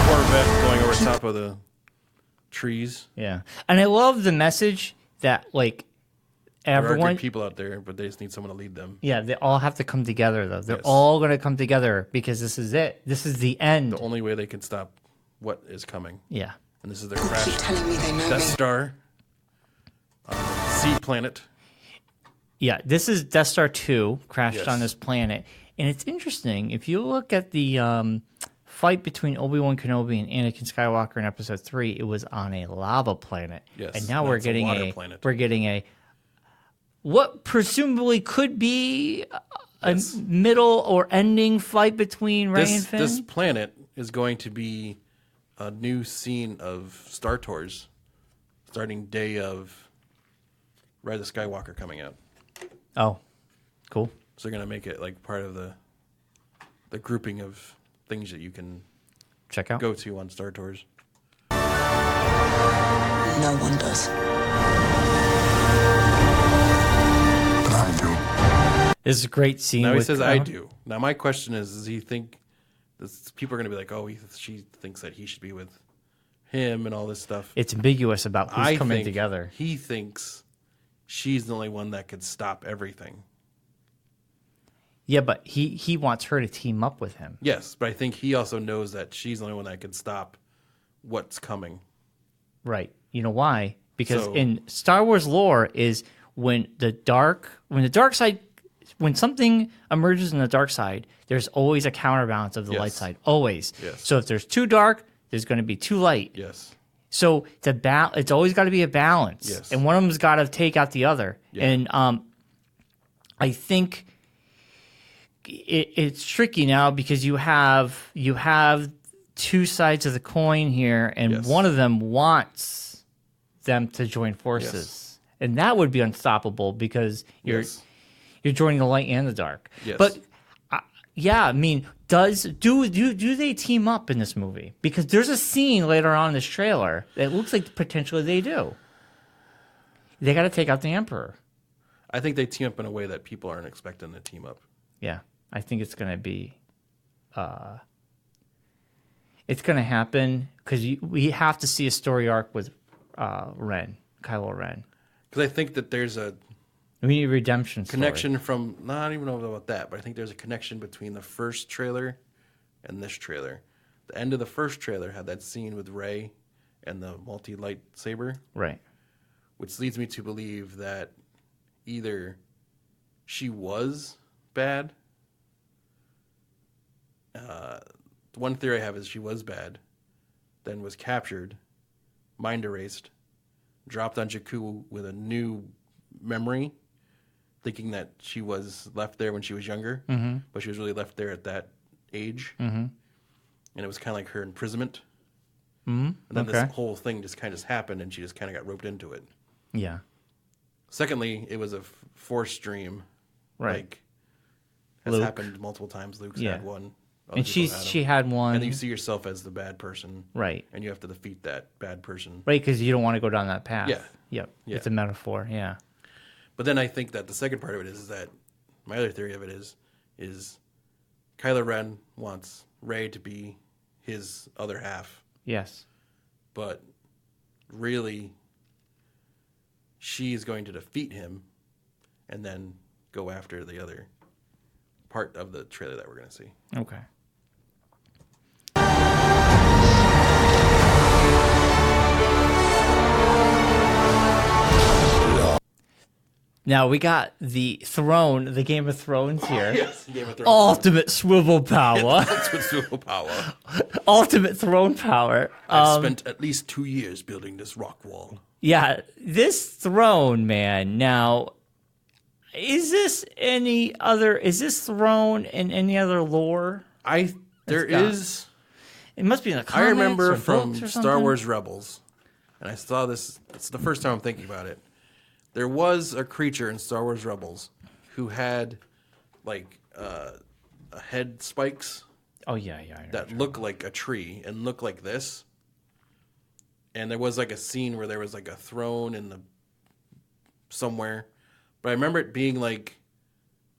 B: Corvette going over top of the trees.
A: Yeah, and I love the message that like
B: There are
A: everyone.
B: good people out there, but they just need someone to lead them.
A: Yeah, they all have to come together though. They're all going to come together because this is it. This is the end.
B: The only way they can stop what is coming.
A: Yeah.
B: And this is their crash.
C: Keep telling me they know
B: Death
C: me.
B: Star on the Sea Planet.
A: Yeah, this is Death Star 2 crashed
B: Yes.
A: on this planet. And it's interesting. If you look at the fight between Obi-Wan Kenobi and Anakin Skywalker in Episode 3, it was on a lava planet.
B: Yes,
A: and now
B: that's
A: we're
B: a
A: getting
B: water planet.
A: we're getting a what presumably could be a middle or ending fight between Rey and Finn.
B: This planet is going to be a new scene of Star Tours starting day of Rise of Skywalker coming out.
A: Oh, cool.
B: So they're going to make it like part of the grouping of things that you can
A: check out,
B: go to on Star Tours.
D: No one does.
C: I do.
A: This is a great scene.
B: Now he says, I do. Now my question is, does he think people are going to be like, oh, she thinks that he should be with him and all this stuff?
A: It's ambiguous about who's coming together.
B: He thinks she's the only one that could stop everything.
A: Yeah, but he wants her to team up with him.
B: Yes, but I think he also knows that she's the only one that can stop what's coming.
A: Right. You know why? Because in Star Wars lore is when something emerges in the dark side, there's always a counterbalance of the light side. Always.
B: Yes.
A: So if there's too dark, there's going to be too light.
B: Yes.
A: So it's always got to be a balance.
B: Yes.
A: And one of them's got to take out the other.
B: Yeah.
A: And I think it's tricky now because you have two sides of the coin here, and one of them wants them to join forces, and that would be unstoppable because you're joining the light and the dark.
B: Yes.
A: But I mean, do they team up in this movie? Because there's a scene later on in this trailer that looks like potentially they do. They got to take out the Emperor.
B: I think they team up in a way that people aren't expecting to team up.
A: Yeah, I think it's going to be. It's going to happen because we have to see a story arc with Kylo Ren.
B: Because I think that there's a
A: we need a redemption
B: connection from, I don't even know about that, but I think there's a connection between the first trailer and this trailer. The end of the first trailer had that scene with Rey and the multi-lightsaber.
A: Right.
B: Which leads me to believe that either she was bad. One theory I have is she was bad, then was captured, mind erased, dropped on Jakku with a new memory, thinking that she was left there when she was younger, but she was really left there at that age. And it was kind of like her imprisonment. And then this whole thing just kind of happened, and she just kind of got roped into it.
A: Yeah.
B: Secondly, it was a forced dream.
A: Right.
B: Like, has happened multiple times. Luke's had one.
A: And she had one.
B: And you see yourself as the bad person.
A: Right.
B: And you have to defeat that bad person.
A: Right, because you don't want to go down that path.
B: Yeah.
A: Yep.
B: Yeah.
A: It's a metaphor, yeah.
B: But then I think that the second part of it is that my other theory of it is Kylo Ren wants Rey to be his other half.
A: Yes.
B: But really, she is going to defeat him and then go after the other part of the trailer that we're going to see.
A: Okay. Now we got the throne, the Game of Thrones here.
B: Yes, Game of Thrones.
A: Ultimate swivel power.
B: Ultimate swivel power.
A: Ultimate throne power.
B: I spent at least 2 years building this rock wall.
A: Yeah, this throne, man. Now, is this throne in any other lore?
B: There is.
A: It must be in the comics.
B: I remember
A: or
B: from
A: books or
B: Star
A: something?
B: Wars Rebels, and I saw this. It's the first time I'm thinking about it. There was a creature in Star Wars Rebels who had like a head spikes.
A: Oh yeah.
B: That look like a tree and look like this. And there was like a scene where there was like a throne in the somewhere, but I remember it being like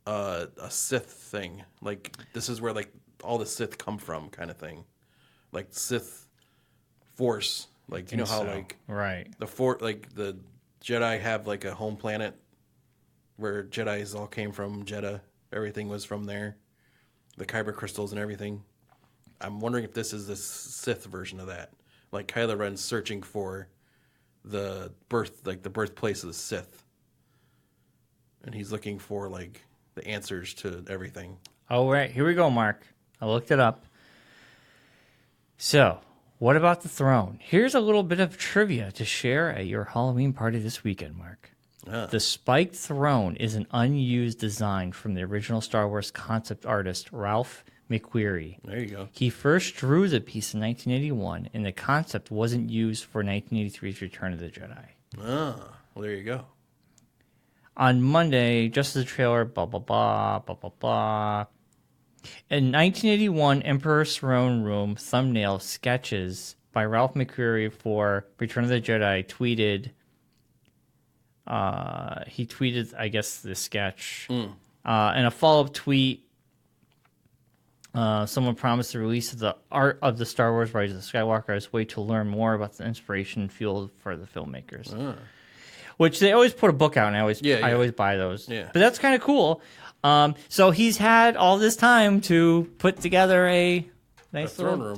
B: a Sith thing. Like this is where like all the Sith come from, kind of thing. Like Sith Force. Like you know how like
A: right
B: the Jedi have like a home planet where Jedis all came from. Jeddah, everything was from there. The kyber crystals and everything. I'm wondering if this is the Sith version of that. Like Kylo Ren's searching for the birthplace of the Sith. And he's looking for like the answers to everything.
A: All right, here we go, Mark. I looked it up. So, what about the throne? Here's a little bit of trivia to share at your Halloween party this weekend, Mark. The spiked throne is an unused design from the original Star Wars concept artist Ralph McQuarrie.
B: There you go.
A: He first drew the piece in 1981, and the concept wasn't used for 1983's Return of the Jedi.
B: Ah, well, there you go.
A: on Monday, just as the trailer, blah, blah, blah, blah, blah, blah. In 1981, Emperor's Throne Room thumbnail sketches by Ralph McQuarrie for Return of the Jedi tweeted, he tweeted, I guess, the sketch. In a follow-up tweet, someone promised the release of the art of the Star Wars Rise of Skywalker as a way to learn more about the inspiration fueled for the filmmakers. Which they always put a book out, and I always buy those.
B: Yeah.
A: But that's kind of cool. So he's had all this time to put together a nice little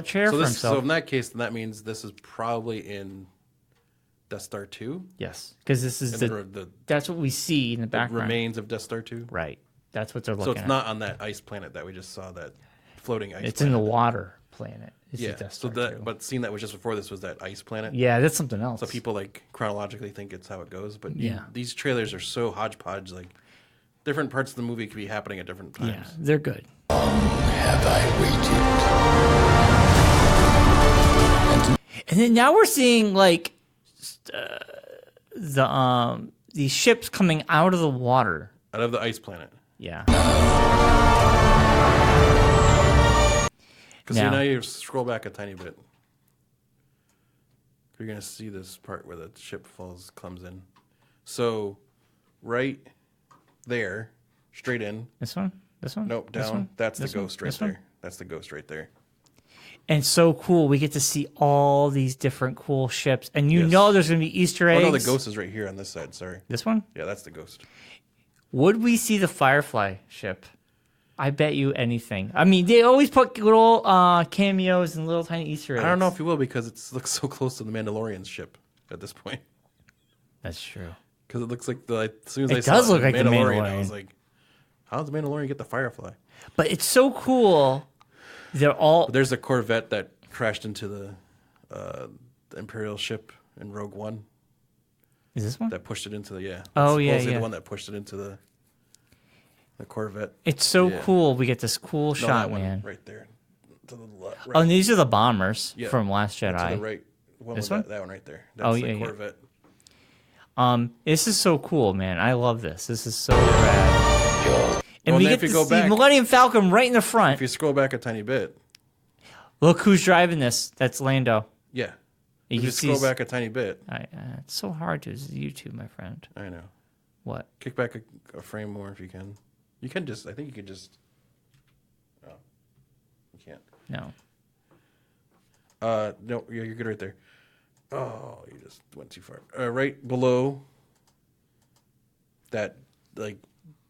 A: chair for himself.
B: So in that case, then that means this is probably in Death Star 2?
A: Yes, because this is that's what we see in the background.
B: Remains of Death Star 2?
A: Right. That's what they're looking at.
B: So it's not on that ice planet that we just saw, that floating ice
A: It's
B: planet.
A: in the water planet. It's
B: Yeah,
A: Death
B: so
A: Star 2.
B: but seeing that was just before this was that ice planet.
A: Yeah, that's something else.
B: So people like chronologically think it's how it goes, but
A: Yeah.
B: these trailers are so hodgepodge. Like different parts of the movie could be happening at different times.
A: Yeah, they're good.
C: Have I waited?
A: And then now we're seeing like these ships coming out of the water.
B: Out of the ice planet.
A: Yeah.
B: Because now you scroll back a tiny bit. You're going to see this part where the ship comes in. So, right there, straight in.
A: This one? This one?
B: Nope,
A: This
B: down.
A: one?
B: That's the
A: This one?
B: ghost right
A: This one?
B: there. That's the ghost right there.
A: And so cool. We get to see all these different cool ships. And you
B: Yes.
A: know there's going to be Easter eggs.
B: Oh, no, the ghost is right here on this side. Sorry.
A: This one?
B: Yeah, that's the ghost.
A: Would we see the Firefly ship? I bet you anything. I mean, they always put little cameos and little tiny Easter eggs.
B: I don't know if you will because it looks so close to the Mandalorian's ship at this point.
A: That's true.
B: Because it looks like as soon as
A: It
B: I saw
A: does look like the
B: I
A: Mandalorian.
B: was like, how does the Mandalorian get the Firefly?
A: But it's so cool. They're all...
B: But there's a Corvette that crashed into the Imperial ship in Rogue One.
A: Is this one?
B: That pushed it into the
A: yeah.
B: the one that pushed it into the Corvette.
A: It's so cool. We get this cool shot,
B: that one
A: man.
B: right there. To the left.
A: Oh, and these are the bombers
B: Yeah.
A: from Last Jedi.
B: To the right.
A: This one?
B: That one right there. That's the Corvette.
A: This is so cool, man. I love this. This is so rad. And
B: Well,
A: we
B: then
A: get
B: if you
A: to
B: go
A: see
B: back-
A: Millennium Falcon right in the front.
B: If you scroll back a tiny bit.
A: Look who's driving this. That's Lando.
B: Yeah.
A: You
B: If
A: can
B: you
A: see
B: scroll back a tiny bit.
A: it's so hard to YouTube, my friend.
B: I know.
A: What?
B: Kick back a frame more if you can. You can just, I think you can just. Oh. You can't.
A: No.
B: No, you're good right there. Oh, you just went too far. Right below that, like,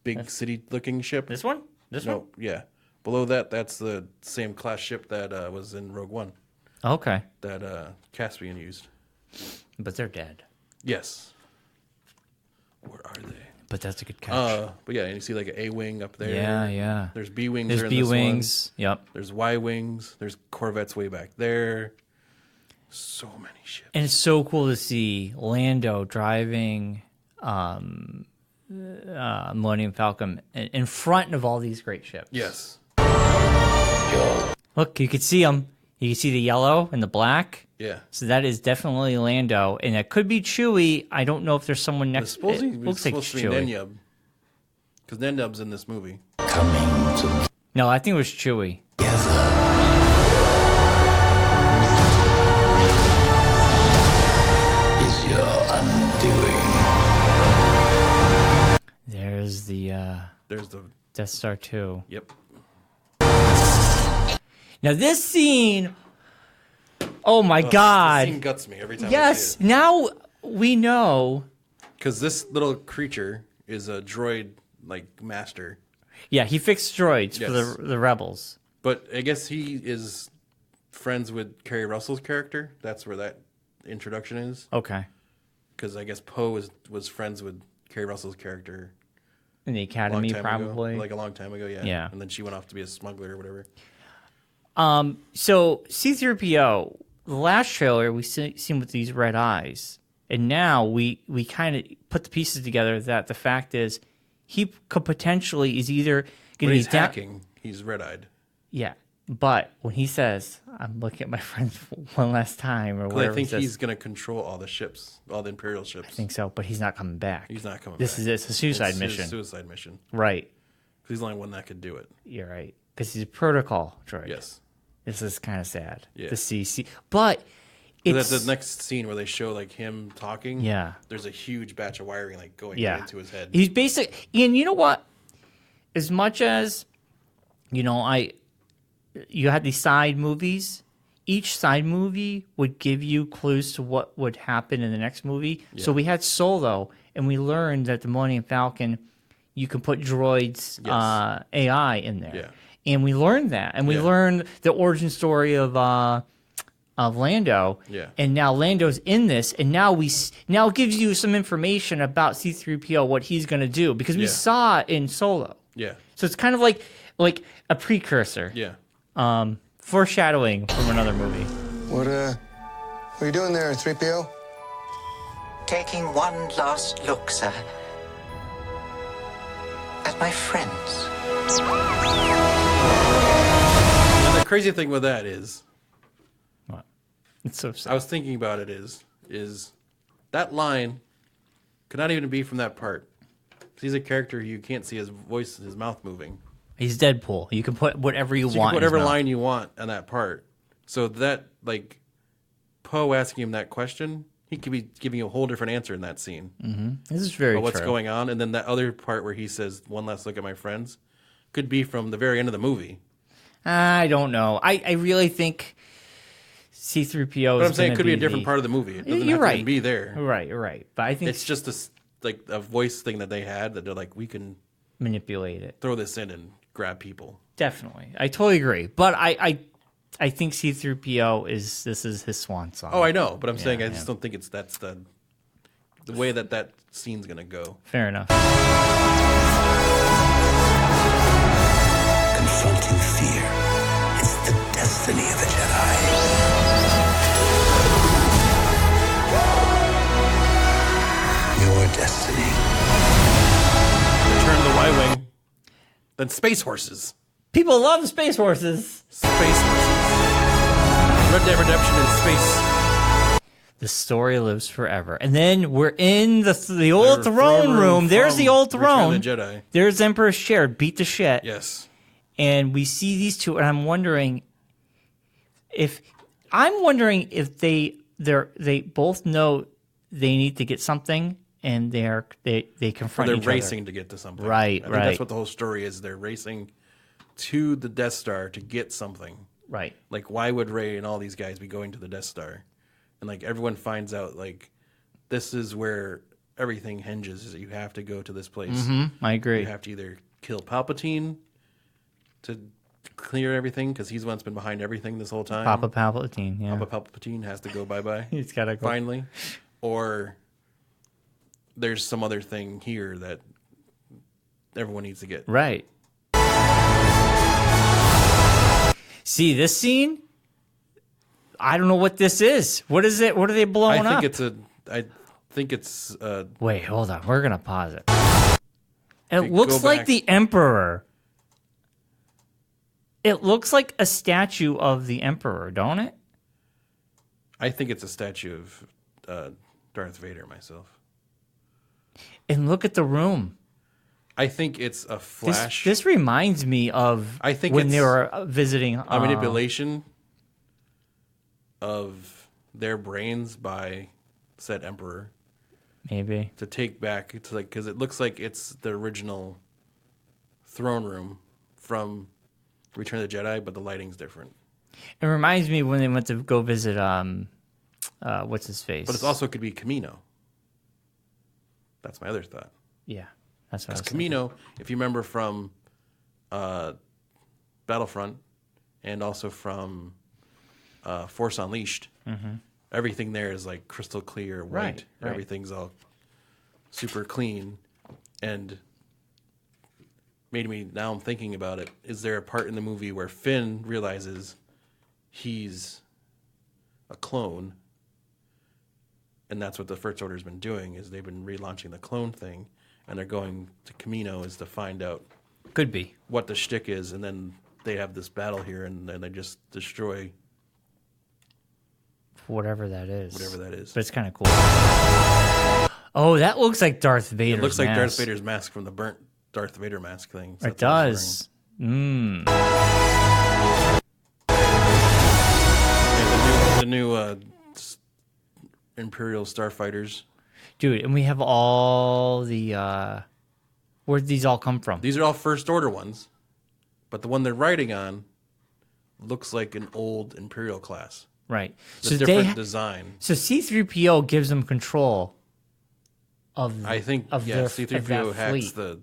B: big city-looking ship.
A: This one? This one?
B: No, yeah. Below that, that's the same class ship that was in Rogue One
A: Okay.
B: that Caspian used.
A: But they're dead.
B: Yes. Where are they?
A: But that's a good catch.
B: But yeah, and you see like an A-wing up there.
A: Yeah.
B: There's B-wings.
A: There's B-wings. Yep.
B: There's Y-wings. There's Corvettes way back there. So many ships.
A: And it's so cool to see Lando driving Millennium Falcon in front of all these great ships.
B: Yes.
A: Look, you can see them. You can see the yellow and the black.
B: Yeah.
A: So that is definitely Lando, and it could be Chewie. I don't know if there's someone next.
B: It's supposed to be
A: Chewie.
B: Nenub. Because Nenub's in this movie.
C: Coming to
A: No, I think it was Chewie.
C: is your undoing.
A: There's the
B: There's the.
A: Death Star 2.
B: Yep.
A: Now this scene, oh my God!
B: This scene guts me every time.
A: Yes,
B: I see it.
A: now we know.
B: Because this little creature is a droid like master,
A: Yeah, he fixed droids for
B: Yes.
A: the rebels.
B: but I guess he is friends with Kerry Russell's character. That's where that introduction is.
A: Okay,
B: Because I guess Poe was friends with Kerry Russell's character
A: in the
B: a long
A: academy,
B: time
A: probably.
B: ago. Like a long time ago, yeah.
A: Yeah.
B: And then she went off to be a smuggler or whatever.
A: So C-3PO, the last trailer we seen with these red eyes, and now we kind of put the pieces together that the fact is he could potentially is either
B: When
A: going to be
B: he's hacking, he's red-eyed.
A: Yeah, But when he says, I'm looking at my friends one last time, or whatever,
B: I think he's going to control all the ships, all the Imperial ships.
A: I think so, but he's not coming back.
B: He's not coming
A: back. It's a suicide mission.
B: It's a suicide mission.
A: Right.
B: He's the only one that could do it.
A: You're right. Because he's a protocol droid.
B: Yes.
A: This is kind of sad
B: to
A: see. But it's...
B: the next scene where they show like him talking.
A: Yeah.
B: There's a huge batch of wiring like going into his head.
A: He's and you know what? As much as, you had these side movies. Each side movie would give you clues to what would happen in the next movie. Yeah. So we had Solo, and we learned that the Millennium Falcon, you can put droids, AI in there.
B: Yeah.
A: And we learned that. And we learned the origin story of Lando.
B: Yeah.
A: And now Lando's in this, and now it gives you some information about C-3PO, what he's going to do, because we saw it in Solo.
B: Yeah.
A: So it's kind of like a precursor.
B: Yeah.
A: Foreshadowing from another movie.
C: What are you doing there, 3PO?
D: Taking one last look, sir. At my friends.
B: And the crazy thing with that is...
A: What? It's so sad.
B: I was thinking about it is that line could not even be from that part. He's a character you can't see his voice, his mouth moving.
A: He's Deadpool. You can put whatever you want.
B: You can put whatever line you want on that part. So that, like, Poe asking him that question, he could be giving you a whole different answer in that scene.
A: Mm-hmm. This is very true.
B: What's going on. And then that other part where he says, one last look at my friends, could be from the very end of the movie.
A: I don't know. I really think C-3PO
B: But I'm saying it could be a different part of the movie. It doesn't have to even be there.
A: Right. But I think
B: it's just a voice thing that they had that they're like, we can
A: manipulate it.
B: Throw this in and grab people.
A: Definitely. I totally agree. But I think C-3PO is his swan song.
B: Oh, I know. But I'm saying I just don't think that's the way that scene's going to go.
A: Fair enough.
C: Confronting fear. It's the destiny of a Jedi. Your destiny.
B: Return to the Y-Wing. Then Space Horses.
A: People love Space Horses.
B: Space Horses. Red Dead Redemption in space.
A: The story lives forever. And then we're in the old throne room. There's the old throne.
B: Return of the Jedi.
A: There's Emperor's chair. Beat the shit.
B: Yes.
A: And we see these two, and I'm wondering if they both know they need to get something, and they confront each other.
B: They're racing to get to something.
A: Right.
B: I think that's what the whole story is. They're racing to the Death Star to get something.
A: Right.
B: Like, why would Rey and all these guys be going to the Death Star? And like everyone finds out, like, this is where everything hinges. Is that you have to go to this place.
A: Mm-hmm. I agree.
B: You have to either kill Palpatine to clear everything, because he's the one that's been behind everything this whole time.
A: Papa Palpatine, yeah.
B: Papa Palpatine has to go bye-bye.
A: He's got to go.
B: Finally. Or there's some other thing here that everyone needs to get.
A: Right. See, this scene, I don't know what this is. What is it? What are they blowing up?
B: I think it's
A: Wait, hold on. We're going to pause it. It looks like the Emperor. It looks like a statue of the Emperor, don't it?
B: I think it's a statue of Darth Vader myself.
A: And look at the room.
B: I think it's a flash.
A: This reminds me of when they were visiting
B: a manipulation of their brains by said Emperor.
A: Maybe.
B: To take back, because it looks like it's the original throne room from Return of the Jedi, but the lighting's different.
A: It reminds me when they went to go visit, what's his face?
B: But it also could be Camino. That's my other thought.
A: Yeah, that's what I was
B: Camino, if you remember from Battlefront and also from Force Unleashed, everything there is like crystal clear, white.
A: Right.
B: Everything's all super clean. And now I'm thinking about it, is there a part in the movie where Finn realizes he's a clone, and that's what the First Order's been doing, is they've been relaunching the clone thing, and they're going to Camino is to find out
A: could be
B: what the shtick is, and then they have this battle here, and then they just destroy
A: whatever that is.
B: But
A: it's kind of cool. Oh, that looks like Darth Vader's
B: It looks like
A: mask.
B: Darth Vader's mask from the burnt Darth Vader mask thing. So
A: it does.
B: Yeah, the new Imperial starfighters.
A: Dude, and we have all the... where did these all come from?
B: These are all First Order ones, but the one they're riding on looks like an old Imperial class.
A: Right.
B: It's a different design.
A: So C-3PO gives them control of
B: I think,
A: of
B: yeah,
A: their,
B: C-3PO
A: of that
B: hacks
A: fleet.
B: the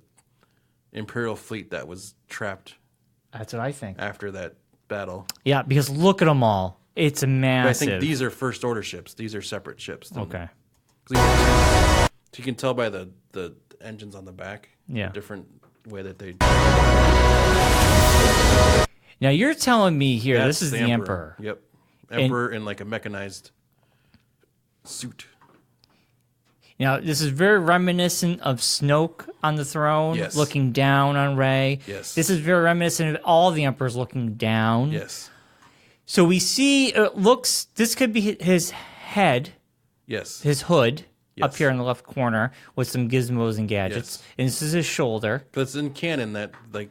B: Imperial fleet that was trapped
A: That's what I think.
B: after that battle.
A: Yeah, because look at them all. It's
B: But I
A: massive.
B: think these are First Order ships. These are separate ships.
A: Okay.
B: So you can tell by the engines on the back.
A: Yeah.
B: The different way that they...
A: Now you're telling me here
B: That's
A: this is the Emperor.
B: Yep. Emperor in like a mechanized suit.
A: Now this is very reminiscent of Snoke on the throne,
B: Yes.
A: looking down on Rey.
B: Yes.
A: This is very reminiscent of all the Emperors looking down.
B: Yes.
A: So we see it looks. This could be his head,
B: Yes.
A: his hood. Up
B: Yes.
A: here in the left corner with some gizmos and gadgets.
B: Yes.
A: And this is his shoulder.
B: Because it's in canon that like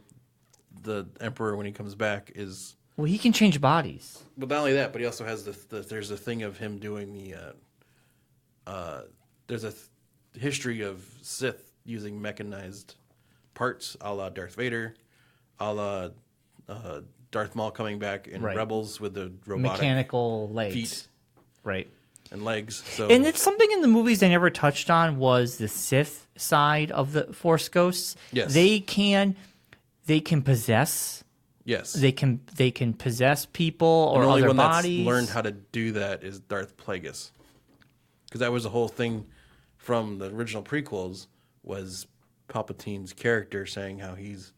B: the Emperor when he comes back is...
A: Well, he can change bodies.
B: But not only that, but he also has there's a thing of him doing there's a history of Sith using mechanized parts, a la Darth Vader, a la Darth Maul coming back in
A: Right.
B: Rebels with the robotic
A: Mechanical legs.
B: feet
A: Right.
B: and legs. So
A: And it's something in the movies they never touched on was the Sith side of the Force Ghosts.
B: Yes.
A: They can possess.
B: yes,
A: They can possess people or
B: the only
A: other
B: one
A: bodies.
B: that's learned how to do that is Darth Plagueis, because that was the whole thing from the original prequels was Palpatine's character saying how he's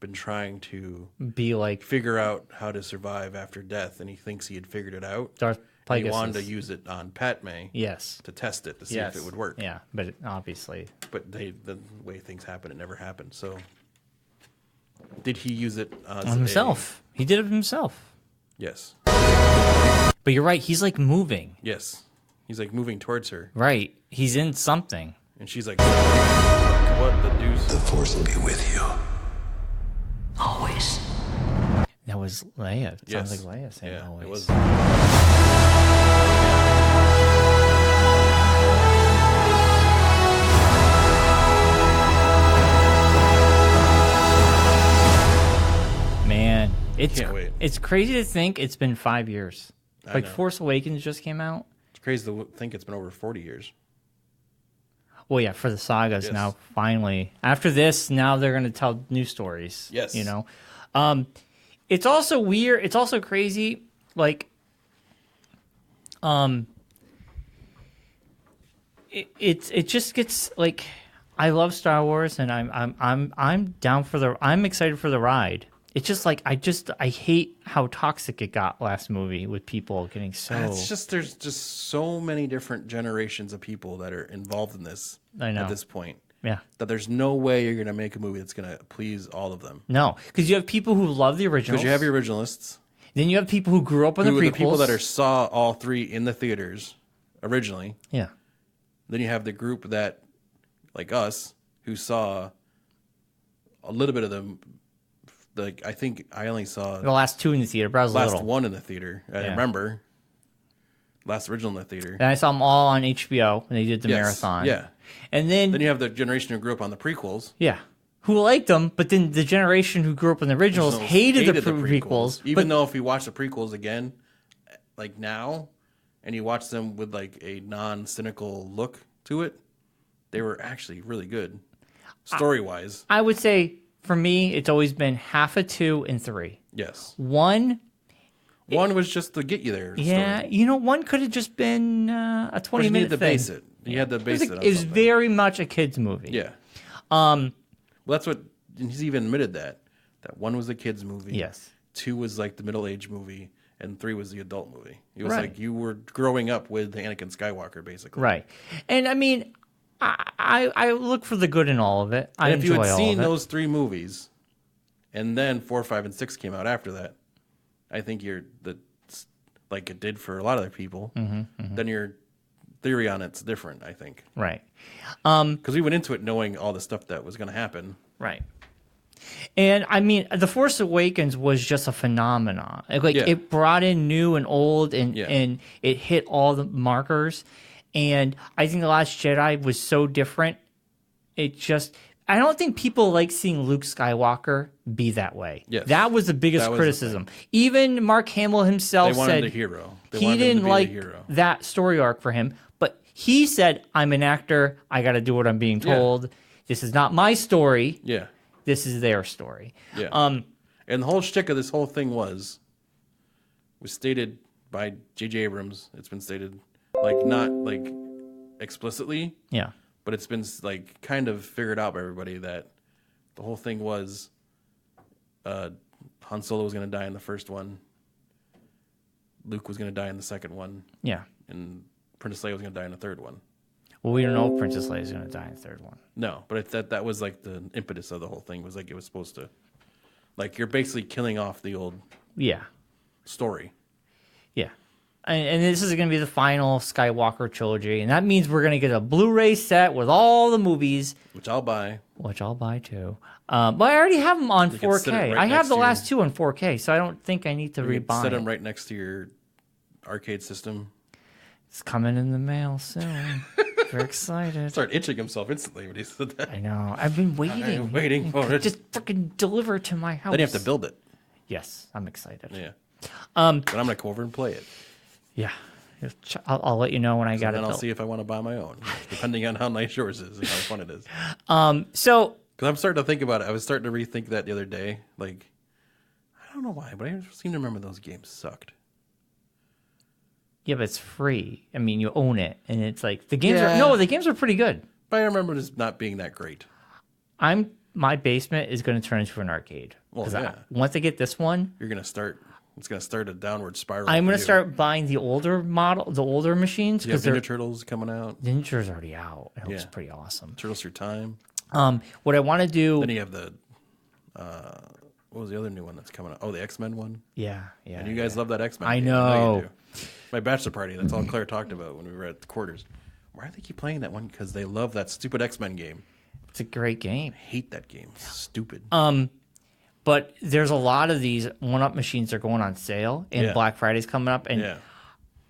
B: been trying to
A: be like
B: figure out how to survive after death, and he thinks he had figured it out.
A: Darth
B: And he
A: Plagueis.
B: wanted to use it on Padme
A: Yes.
B: to test it to see
A: Yes.
B: if it would work.
A: Yeah, but obviously.
B: But the way things happen, it never happened. So, did he use it as
A: On himself. He did it himself.
B: Yes.
A: But you're right. He's like moving.
B: Yes. He's like moving towards her,
A: Right. He's in something.
B: and she's like, "What the deuce?"
C: The Force will be with you.
D: Always.
A: That was Leia. It
B: Yes.
A: sounds like Leia saying
B: Yeah,
A: always.
B: it was.
A: Man,
B: Can't wait.
A: it's crazy to think it's been 5 years. Like
B: know.
A: Force Awakens just came out.
B: It's crazy to think it's been over 40 years.
A: Well, yeah, for the sagas
B: Yes.
A: now. Finally, after this, now they're going to tell new stories.
B: Yes.
A: You know, it's also weird. It's also crazy. Like, it just gets like I love Star Wars, and I'm down for I'm excited for the ride. It's just like I hate how toxic it got last movie with people getting so.
B: It's just there's just so many different generations of people that are involved in this.
A: I know.
B: At this point,
A: Yeah.
B: that there's no way you're gonna make a movie that's gonna please all of them.
A: No, because you have people who love the originals.
B: Because you have your originalists,
A: Then you have people who grew up with
B: who
A: the
B: are
A: prequels.
B: the people that saw all three in the theaters originally.
A: Yeah.
B: Then you have the group that, like us, who saw a little bit of them. Like I think I only saw
A: The last two in the theater, but I was
B: last
A: little.
B: one in the theater. I
A: Yeah.
B: remember last original in the theater.
A: And I saw them all on HBO when they did the
B: Yes,
A: marathon.
B: yeah.
A: And then,
B: Then you have the generation who grew up on the prequels.
A: yeah, who liked them, but then the generation who grew up in the originals hated the prequels.
B: Even though if you watch the prequels again, like now, and you watch them with like a non-cynical look to it, they were actually really good, story-wise.
A: I would say for me, it's always been half a 2 and 3.
B: Yes.
A: One,
B: Was just to get you there.
A: yeah,
B: story.
A: you know, one could have just been a
B: But
A: 20
B: you
A: minute
B: needed to
A: thing.
B: base it. You had to base it on
A: It was
B: something.
A: very much a kid's movie.
B: Yeah. Well, that's what and he's even admitted that one was the kids movie.
A: Yes.
B: 2 was like the middle-aged movie, and 3 was the adult movie. It was
A: Right.
B: like you were growing up with Anakin Skywalker, basically.
A: Right. And I mean, I look for the good in all of it. I
B: And if you
A: enjoy
B: had
A: all
B: seen
A: of it.
B: those 3 movies and then 4, 5, and 6 came out after that, I think like it did for a lot of other people, then your theory on it's different, I think.
A: Right.
B: Because we went into it knowing all the stuff that was going to happen.
A: Right. And I mean, The Force Awakens was just a phenomenon. Like it brought in new and old, and it hit all the markers. And I think The Last Jedi was so different. I don't think people like seeing Luke Skywalker be that way.
B: Yes.
A: That was the biggest criticism. Even Mark Hamill himself said
B: the hero.
A: He didn't like that story arc for him. But he said, I'm an actor. I got to do what I'm being told. Yeah. This is not my story.
B: Yeah.
A: This is their story.
B: Yeah. And the whole shtick of this whole thing was stated by J.J. Abrams. It's been stated, like, not, like, explicitly.
A: Yeah.
B: But it's been, like, kind of figured out by everybody that the whole thing was Han Solo was going to die in the first one. Luke was going to die in the second one.
A: Yeah.
B: And Princess Leia was going to die in the third one.
A: Well, we don't know if Princess Leia is going to die in the third one.
B: No, but that was, like, the impetus of the whole thing. Was like, it was supposed to... Like, you're basically killing off the old story. Yeah.
A: And this is going to be the final Skywalker trilogy. And that means we're going to get a Blu-ray set with all the movies.
B: Which I'll buy.
A: Which I'll buy, too. But I already have them on 4K. I have the last two on 4K, so I don't think I need to rebuy
B: set them right next to your arcade system.
A: It's coming in the mail soon. We're excited.
B: Started itching himself instantly when he said that.
A: I know. I've been waiting.
B: I'm waiting for it.
A: Just freaking deliver it to my house.
B: Then you have to build it.
A: Yes, I'm excited.
B: Yeah. But I'm going to go over and play it.
A: Yeah. I'll let you know when I got it built.
B: Then I'll see if I want to buy my own, depending on how nice yours is and how fun it is.
A: So...
B: Because I'm starting to think about it. I was starting to rethink that the other day. Like, I don't know why, but I seem to remember those games sucked.
A: Yeah, but it's free. I mean, you own it, and it's like the games the games are pretty good.
B: But I remember just not being that great.
A: My basement is going to turn into an arcade.
B: Well,
A: once I get this one,
B: it's going to start a downward spiral.
A: I'm going to start buying the older machines.
B: Because Ninja Turtles coming out.
A: Ninja Turtles already out. It looks pretty awesome.
B: Turtles Through Time.
A: What I want to do.
B: Then you have the. What was the other new one that's coming out? Oh, the X-Men one.
A: Yeah.
B: And you guys love that X-Men.
A: I know.
B: I know you do. My bachelor party. That's all Claire talked about when we were at the quarters. Why do they keep playing that one? Because they love that stupid X-Men game.
A: It's a great game.
B: I hate that game. It's stupid.
A: But there's a lot of these one-up machines that are going on sale, and Black Friday's coming up, and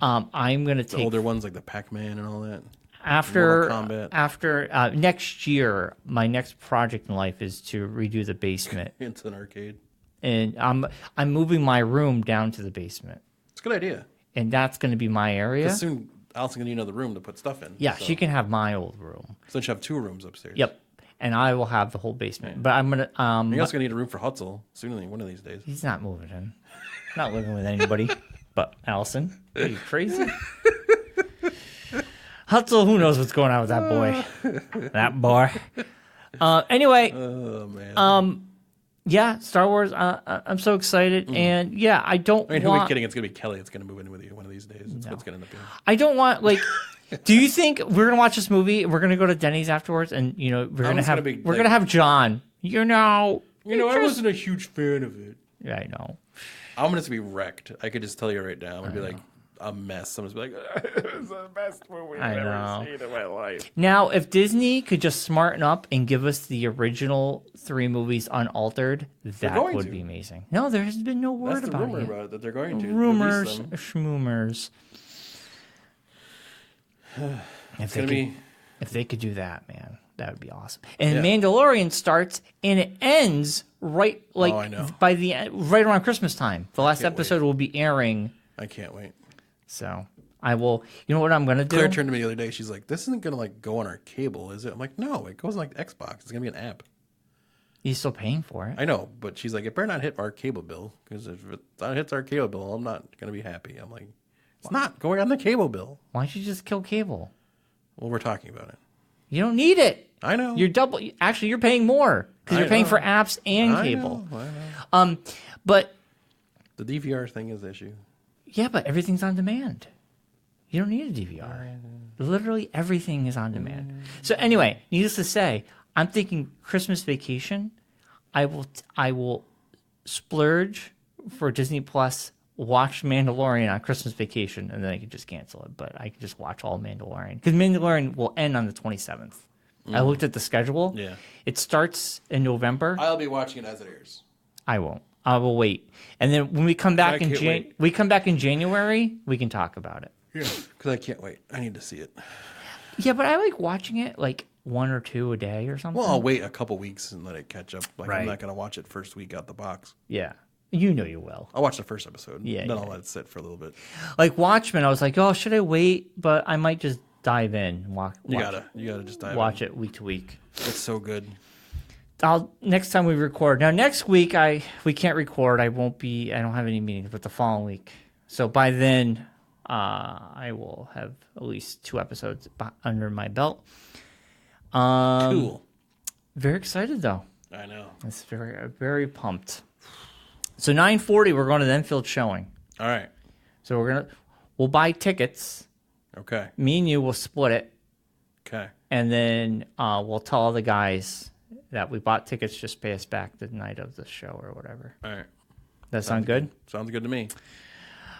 A: I'm gonna take
B: the older ones like the Pac-Man and all that.
A: After next year, my next project in life is to redo the basement
B: into an arcade,
A: and I'm moving my room down to the basement.
B: It's a good idea,
A: and that's going to be my area.
B: Soon, Allison's going to need another room to put stuff in.
A: Yeah, so she can have my old room.
B: So you have 2 rooms upstairs.
A: Yep, and I will have the whole basement. But I'm gonna.
B: You're also going to need a room for Hutzel soon, one of these days.
A: He's not moving in. Not living with anybody but Allison. Are you crazy? Hutzel, who knows what's going on with that boy? That boy. Anyway.
B: Oh, man.
A: Yeah, Star Wars. I'm so excited. And yeah, I don't
B: who are we kidding? It's going to be Kelly. It's going to move in with you one of these days. That's what's going to end up being.
A: I don't want, like, do you think we're going to watch this movie? We're going to go to Denny's afterwards and, we're going to have John. I
B: wasn't a huge fan of it.
A: Yeah, I know.
B: I'm going to be wrecked. I could just tell you right now. I'm going to be like, a mess. I'm just be like, it's the best movie I've ever seen in my life.
A: Now, if Disney could just smarten up and give us the original 3 movies unaltered, that would be amazing. No, there has been no word about it.
B: That's the rumor about it, that they're going to.
A: Rumors, schmoomers. If they could do that, man, that would be awesome. And Mandalorian starts and it ends right by the right around Christmas time. The last episode will be airing.
B: I can't wait.
A: So I will. You know what I'm gonna do?
B: Claire turned to me the other day. She's like, "This isn't gonna go on our cable, is it?" I'm like, "No, it goes on Xbox. It's gonna be an app."
A: You're still paying for it.
B: I know, but she's like, "It better not hit our cable bill because if it hits our cable bill, I'm not gonna be happy." I'm like, "It's not going on the cable bill."
A: Why don't you just kill cable?
B: Well, we're talking about it.
A: You don't need it.
B: I know.
A: You're double. Actually, you're paying more because you're paying for apps and cable.
B: I know.
A: But
B: the DVR thing is the issue.
A: Yeah, but everything's on demand. You don't need a DVR. Literally everything is on demand. So anyway, needless to say, I'm thinking Christmas vacation. I will splurge for Disney Plus, watch Mandalorian on Christmas vacation, and then I could just cancel it. But I could just watch all Mandalorian because Mandalorian will end on the 27th. I looked at the schedule.
B: Yeah.
A: It starts in November.
B: I'll be watching it as it airs.
A: I won't. I will wait. And then when we come back in January, we can talk about it.
B: Yeah. Because I can't wait. I need to see it.
A: Yeah, but I like watching it like 1 or 2 a day or something.
B: Well, I'll wait a couple weeks and let it catch up. Like
A: Right.
B: I'm not going to watch it first week out the box.
A: Yeah. You know you will.
B: I'll watch the first episode.
A: Yeah,
B: Then
A: yeah.
B: I'll let it sit for a little bit.
A: Like Watchmen, I was like, oh, should I wait? But I might just dive in and
B: You gotta just dive
A: watch
B: in.
A: it week to week.
B: It's so good.
A: Next time we record. Now next week we can't record. I don't have any meetings, but the following week. So by then I will have at least 2 episodes under my belt.
B: Cool.
A: Very excited though.
B: I know.
A: It's very pumped. So 9:40 we're going to the Enfield showing.
B: All right.
A: So we'll buy tickets.
B: Okay.
A: Me and you will split it.
B: Okay.
A: And then we'll tell all the guys that we bought tickets, just pay us back the night of the show or whatever.
B: All right.
A: That sound good?
B: Sounds good to me.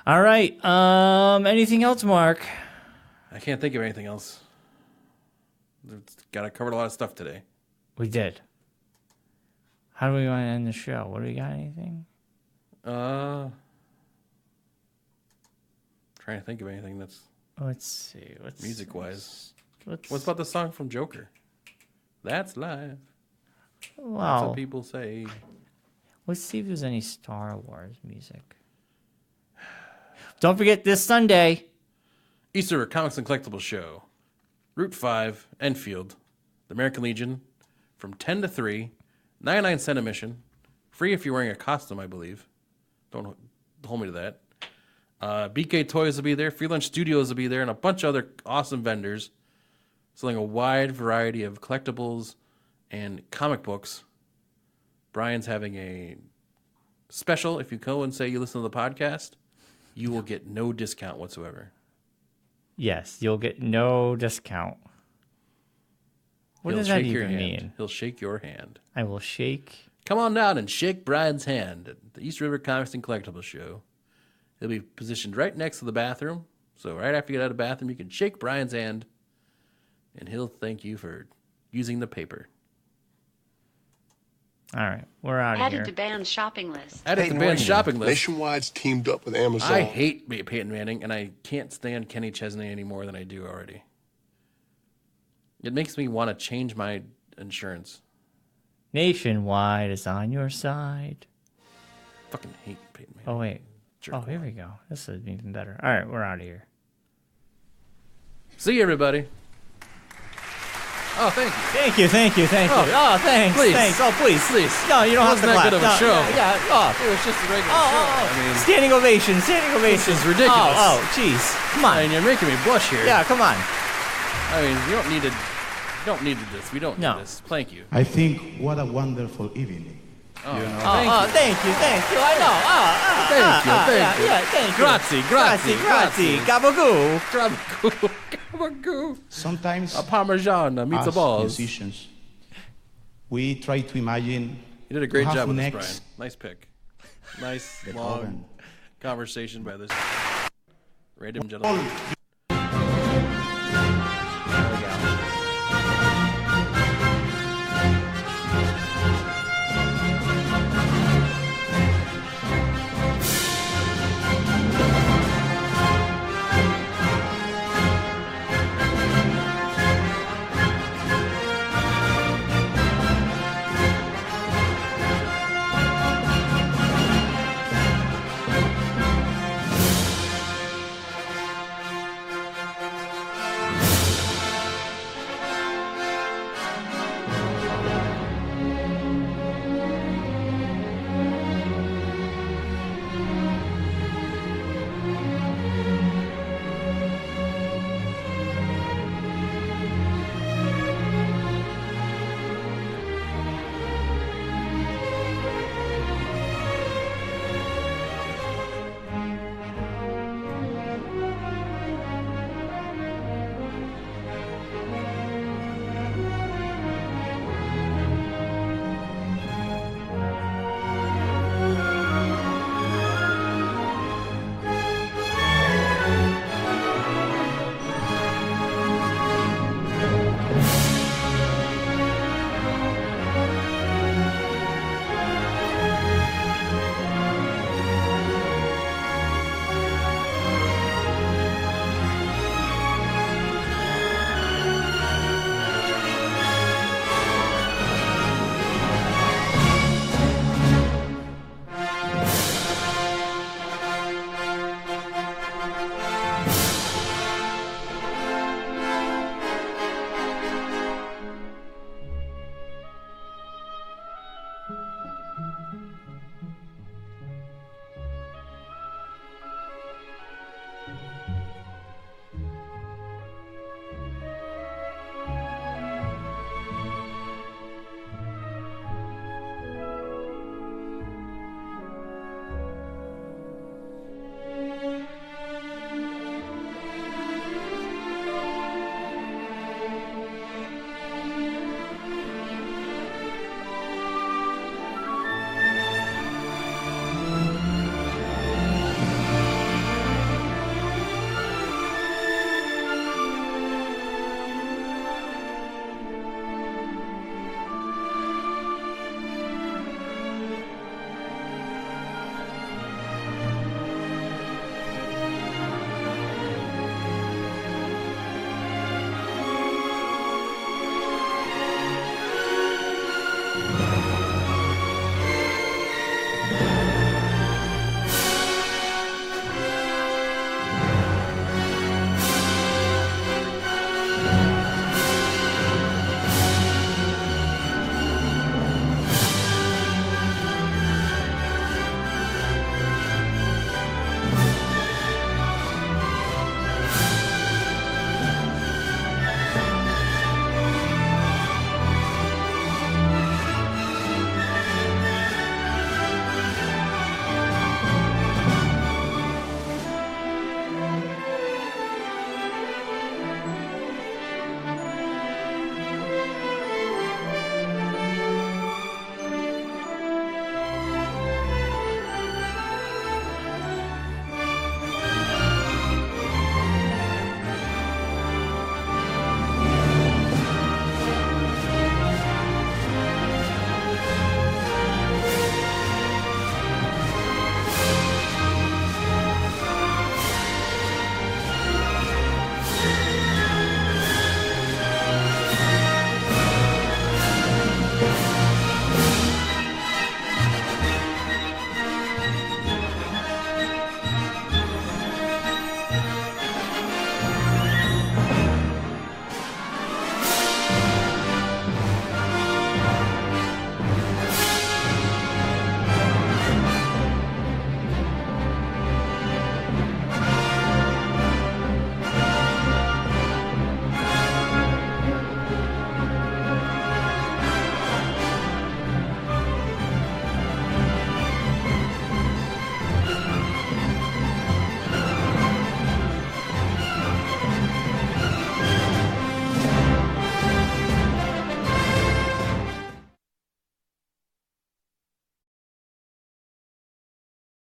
A: All right. Anything else, Mark?
B: I can't think of anything else. Got to cover a lot of stuff today.
A: We did. How do we want to end the show? What do we got? Anything?
B: Trying to think of anything that's
A: Let's see.
B: music wise.
A: What's
B: What's about the song from Joker? That's live. That's
A: Wow.
B: what people say.
A: Let's see if there's any Star Wars music. Don't forget this Sunday.
B: Easter Comics and Collectibles Show. Route 5, Enfield. The American Legion. From 10 to 3. 99-cent admission. Free if you're wearing a costume, I believe. Don't hold me to that. BK Toys will be there. Free Lunch Studios will be there. And a bunch of other awesome vendors. Selling a wide variety of collectibles and comic books. Brian's having a special. If you go and say you listen to the podcast, you will get no discount whatsoever.
A: Yes, you'll get no discount. What does that even mean?
B: He'll shake your hand.
A: I will shake.
B: Come on down and shake Brian's hand at the East River Comics and Collectibles Show. He'll be positioned right next to the bathroom. So right after you get out of the bathroom, you can shake Brian's hand, and he'll thank you for using the paper.
A: All right, we're out of here.
E: Added to band's shopping list.
B: Added to the band's shopping list.
C: Nationwide's teamed up with Amazon.
B: I hate Peyton Manning, and I can't stand Kenny Chesney any more than I do already. It makes me want to change my insurance.
A: Nationwide is on your side.
B: Fucking hate Peyton Manning.
A: Oh, wait.
B: Jerk
A: Here we go. This is even better. All right, we're out of here.
B: See you, everybody. Oh, thank you.
A: Thank you. Oh, thanks.
B: Please.
A: Thanks. Oh, please. No, you don't have to
B: Wasn't that
A: clap.
B: good of a
A: No,
B: show?
A: Yeah. Oh.
B: It was just a regular show. I mean,
A: Standing ovation.
B: this is ridiculous.
A: Oh, jeez. Come on.
B: I mean, you're making me blush here.
A: Yeah, come on.
B: I mean, you don't need to. This. We don't need this. Thank you.
F: I think what a wonderful evening.
A: Thank you. I know.
B: Thank you.
A: Yeah, thank you.
B: Grazie.
A: Gabagoo.
B: Gabagool.
F: Sometimes,
B: A Parmesan, a
F: as
B: meatballs.
F: musicians, we try to imagine
B: You did a great
F: to have
B: job with this,
F: next
B: Brian. Nice pick. Nice,
F: Beethoven.
B: long conversation by this random gentleman.